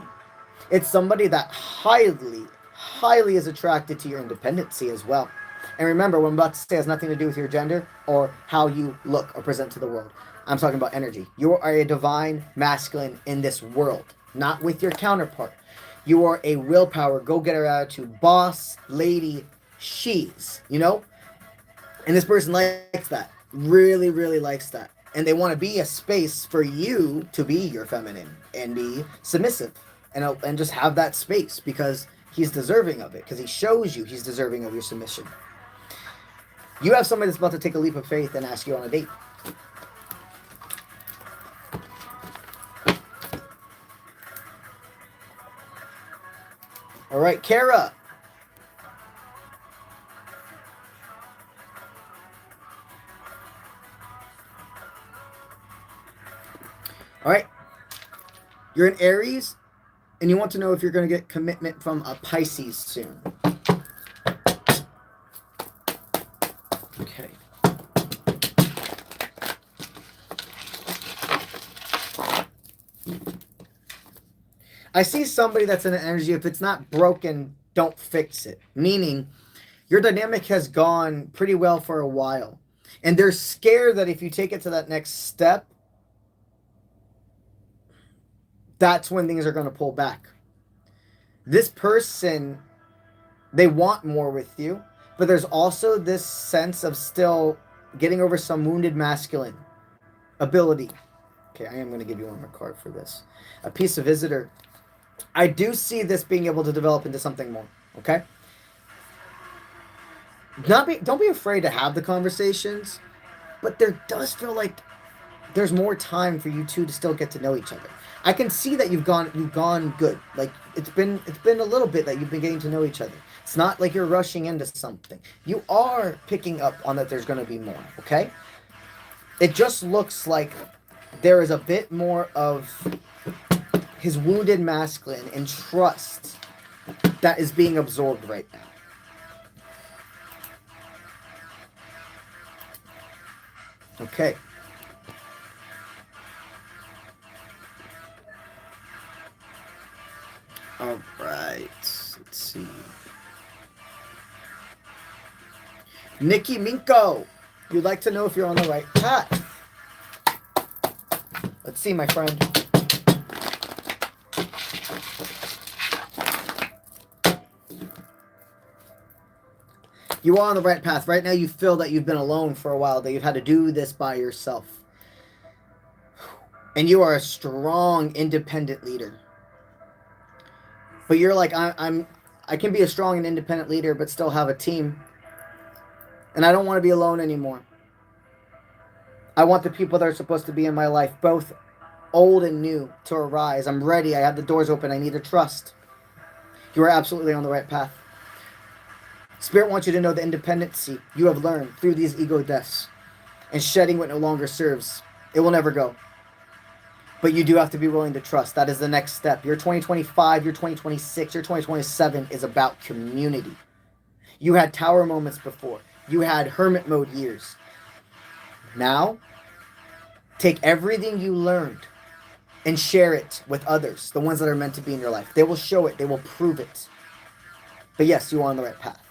It's somebody that highly is attracted to your independency as well. And remember, what I'm about to say has nothing to do with your gender or how you look or present to the world. I'm talking about energy. You are a divine masculine in this world, not with your counterpart. You are a willpower, go-getter attitude, boss, lady, she's, you know? And this person likes that. Really, really likes that. And they want to be a space for you to be your feminine and be submissive and just have that space because he's deserving of it, because he shows you he's deserving of your submission. You have somebody that's about to take a leap of faith and ask you on a date. All right, Kara. All right. You're an Aries, and you want to know if you're going to get commitment from a Pisces soon. Okay. I see somebody that's in an energy, if it's not broken, don't fix it. Meaning, your dynamic has gone pretty well for a while. And they're scared that if you take it to that next step, that's when things are going to pull back. This person, they want more with you, but there's also this sense of still getting over some wounded masculine ability. Okay, I am going to give you one more card for this. A piece of visitor. I do see this being able to develop into something more, okay? Don't be afraid to have the conversations, but there does feel like there's more time for you two to still get to know each other. I can see that you've gone good. Like it's been a little bit that you've been getting to know each other. It's not like you're rushing into something. You are picking up on that there's going to be more, okay? It just looks like there is a bit more of his wounded masculine and trust that is being absorbed right now. Okay. All right. Let's see. Nikki Minko, you'd like to know if you're on the right path. Let's see, my friend. You are on the right path. Right now you feel that you've been alone for a while, that you've had to do this by yourself. And you are a strong, independent leader. But you're like, I can be a strong and independent leader, but still have a team. And I don't want to be alone anymore. I want the people that are supposed to be in my life, both old and new, to arise. I'm ready. I have the doors open. I need to trust. You are absolutely on the right path. Spirit wants you to know the independency you have learned through these ego deaths and shedding what no longer serves. It will never go. But you do have to be willing to trust. That is the next step. Your 2025, your 2026, your 2027 is about community. You had tower moments before. You had hermit mode years. Now, take everything you learned and share it with others, the ones that are meant to be in your life. They will show it. They will prove it. But yes, you are on the right path.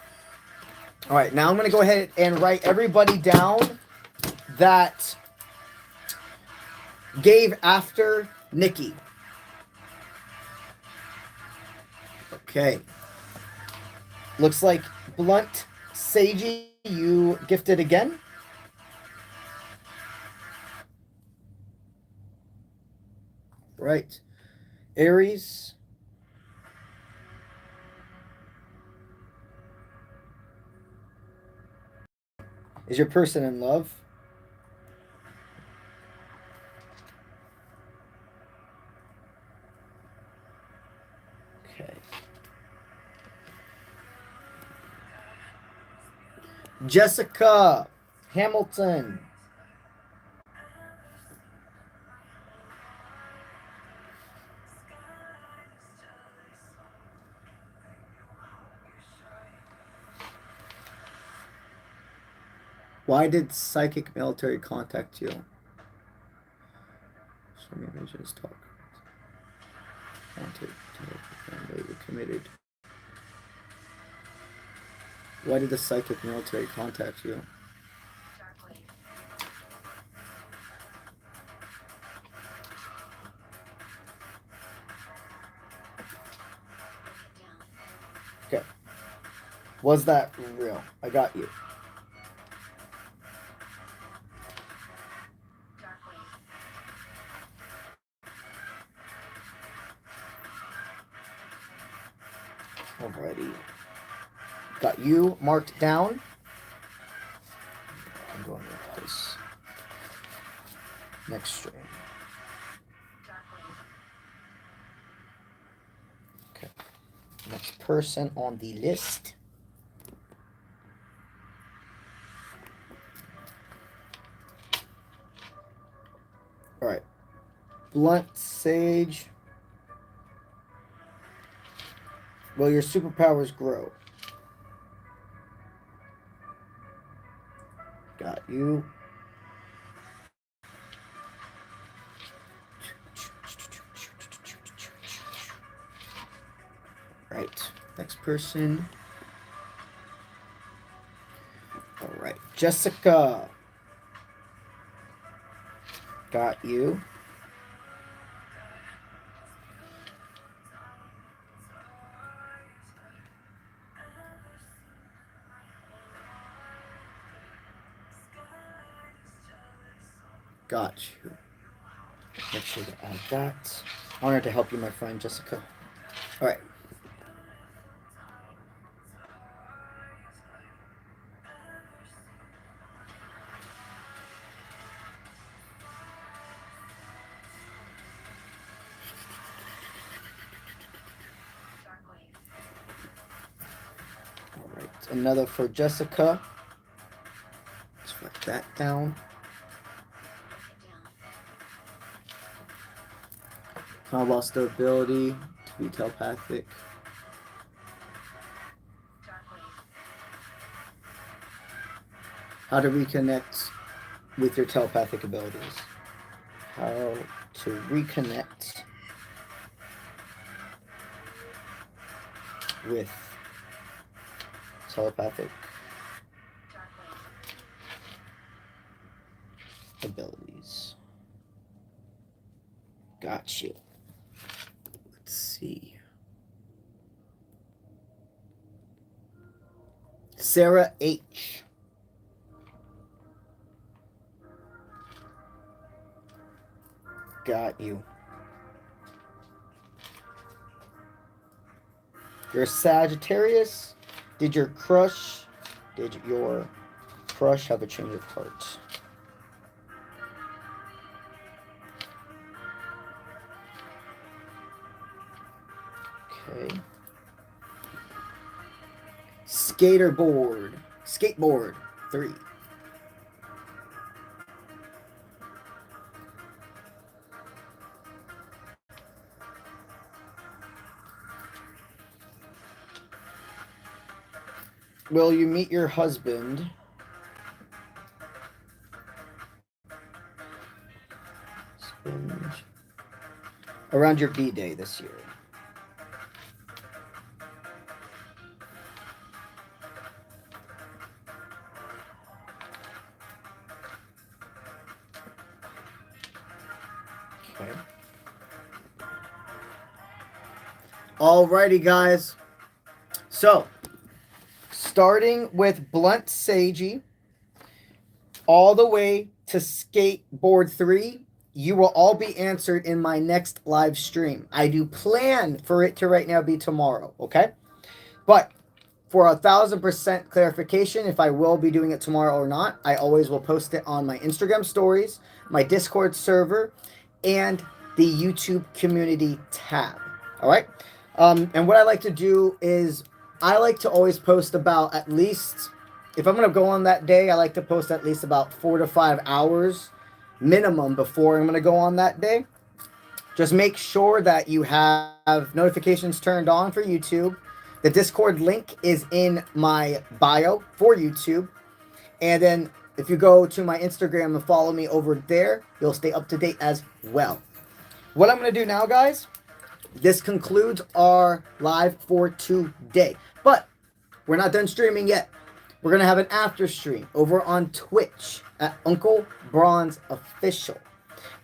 All right, now I'm going to go ahead and write everybody down that gave after Nikki. Okay. Looks like Blunt Seiji, you gifted again. Right. Aries. Is your person in love? Okay. Jessica Hamilton. Why did psychic military contact you? So maybe just talk. Wanted to you're committed. Why did the psychic military contact you? Was that real? I got you. Alrighty. Got you marked down. I'm going to place next stream. Okay. Next person on the list. All right. Blunt Sage. Will your superpowers grow? Got you. Right. Next person. All right. Jessica. Got you. Got you. Make sure to add that. Honored to help you, my friend Jessica. All right. All right. Another for Jessica. Let's write that down. I lost the ability to be telepathic. How to reconnect with your telepathic abilities. How to reconnect with telepathic abilities. Got you. Let's see. Sarah H. Got you. You're a Sagittarius. Did your crush have a change of heart? Okay. Skateboard 3. Will you meet your husband around your B-Day this year? Okay. Alrighty, guys. So, starting with Blunt Sagey, all the way to Skateboard 3, you will all be answered in my next live stream. I do plan for it to right now be tomorrow, okay? But for 1,000% clarification, if I will be doing it tomorrow or not, I always will post it on my Instagram stories, my Discord server, and the YouTube community tab, all right? And what I like to do is I like to always post about at least, if I'm going to go on that day, I like to post at least about 4 to 5 hours minimum before I'm going to go on that day. Just make sure that you have notifications turned on for YouTube. The Discord link is in my bio for YouTube. And then if you go to my Instagram and follow me over there, you'll stay up to date as well. What I'm going to do now, guys, this concludes our live for today. But we're not done streaming yet. We're going to have an after stream over on Twitch at UncleBronze Official.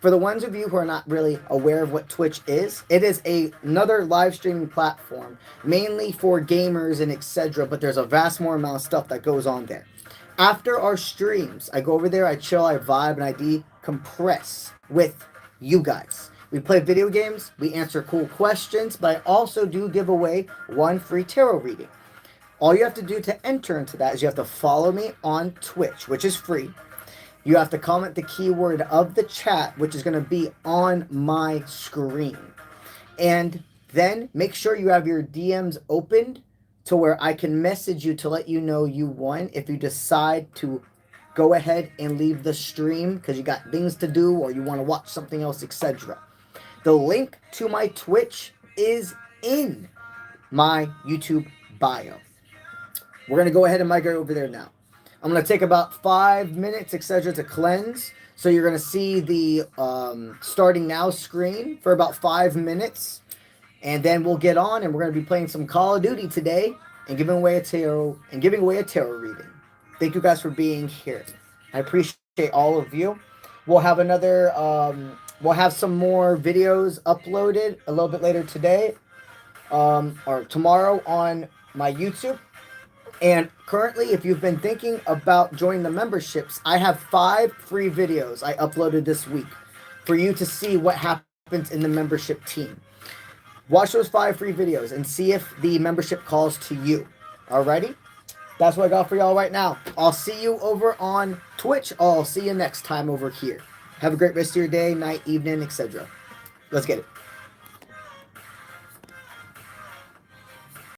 For the ones of you who are not really aware of what Twitch is, it is another live streaming platform, mainly for gamers and etc. But there's a vast more amount of stuff that goes on there. After our streams, I go over there, I chill, I vibe, and I decompress with you guys. We play video games, we answer cool questions, but I also do give away one free tarot reading. All you have to do to enter into that is you have to follow me on Twitch, which is free. You have to comment the keyword of the chat, which is going to be on my screen. And then make sure you have your DMs opened to where I can message you to let you know you won if you decide to go ahead and leave the stream because you got things to do or you want to watch something else, etc. The link to my Twitch is in my YouTube bio. We're going to go ahead and migrate over there now. I'm going to take about 5 minutes, etc. to cleanse. So you're going to see the starting now screen for about 5 minutes. And then we'll get on and we're going to be playing some Call of Duty today and giving away a tarot reading. Thank you guys for being here. I appreciate all of you. We'll have another we'll have some more videos uploaded a little bit later today or tomorrow on my YouTube. And currently, if you've been thinking about joining the memberships, I have 5 free videos I uploaded this week for you to see what happens in the membership team. Watch those 5 free videos and see if the membership calls to you. Alrighty? That's what I got for y'all right now. I'll see you over on Twitch. I'll see you next time over here. Have a great rest of your day, night, evening, etc. Let's get it.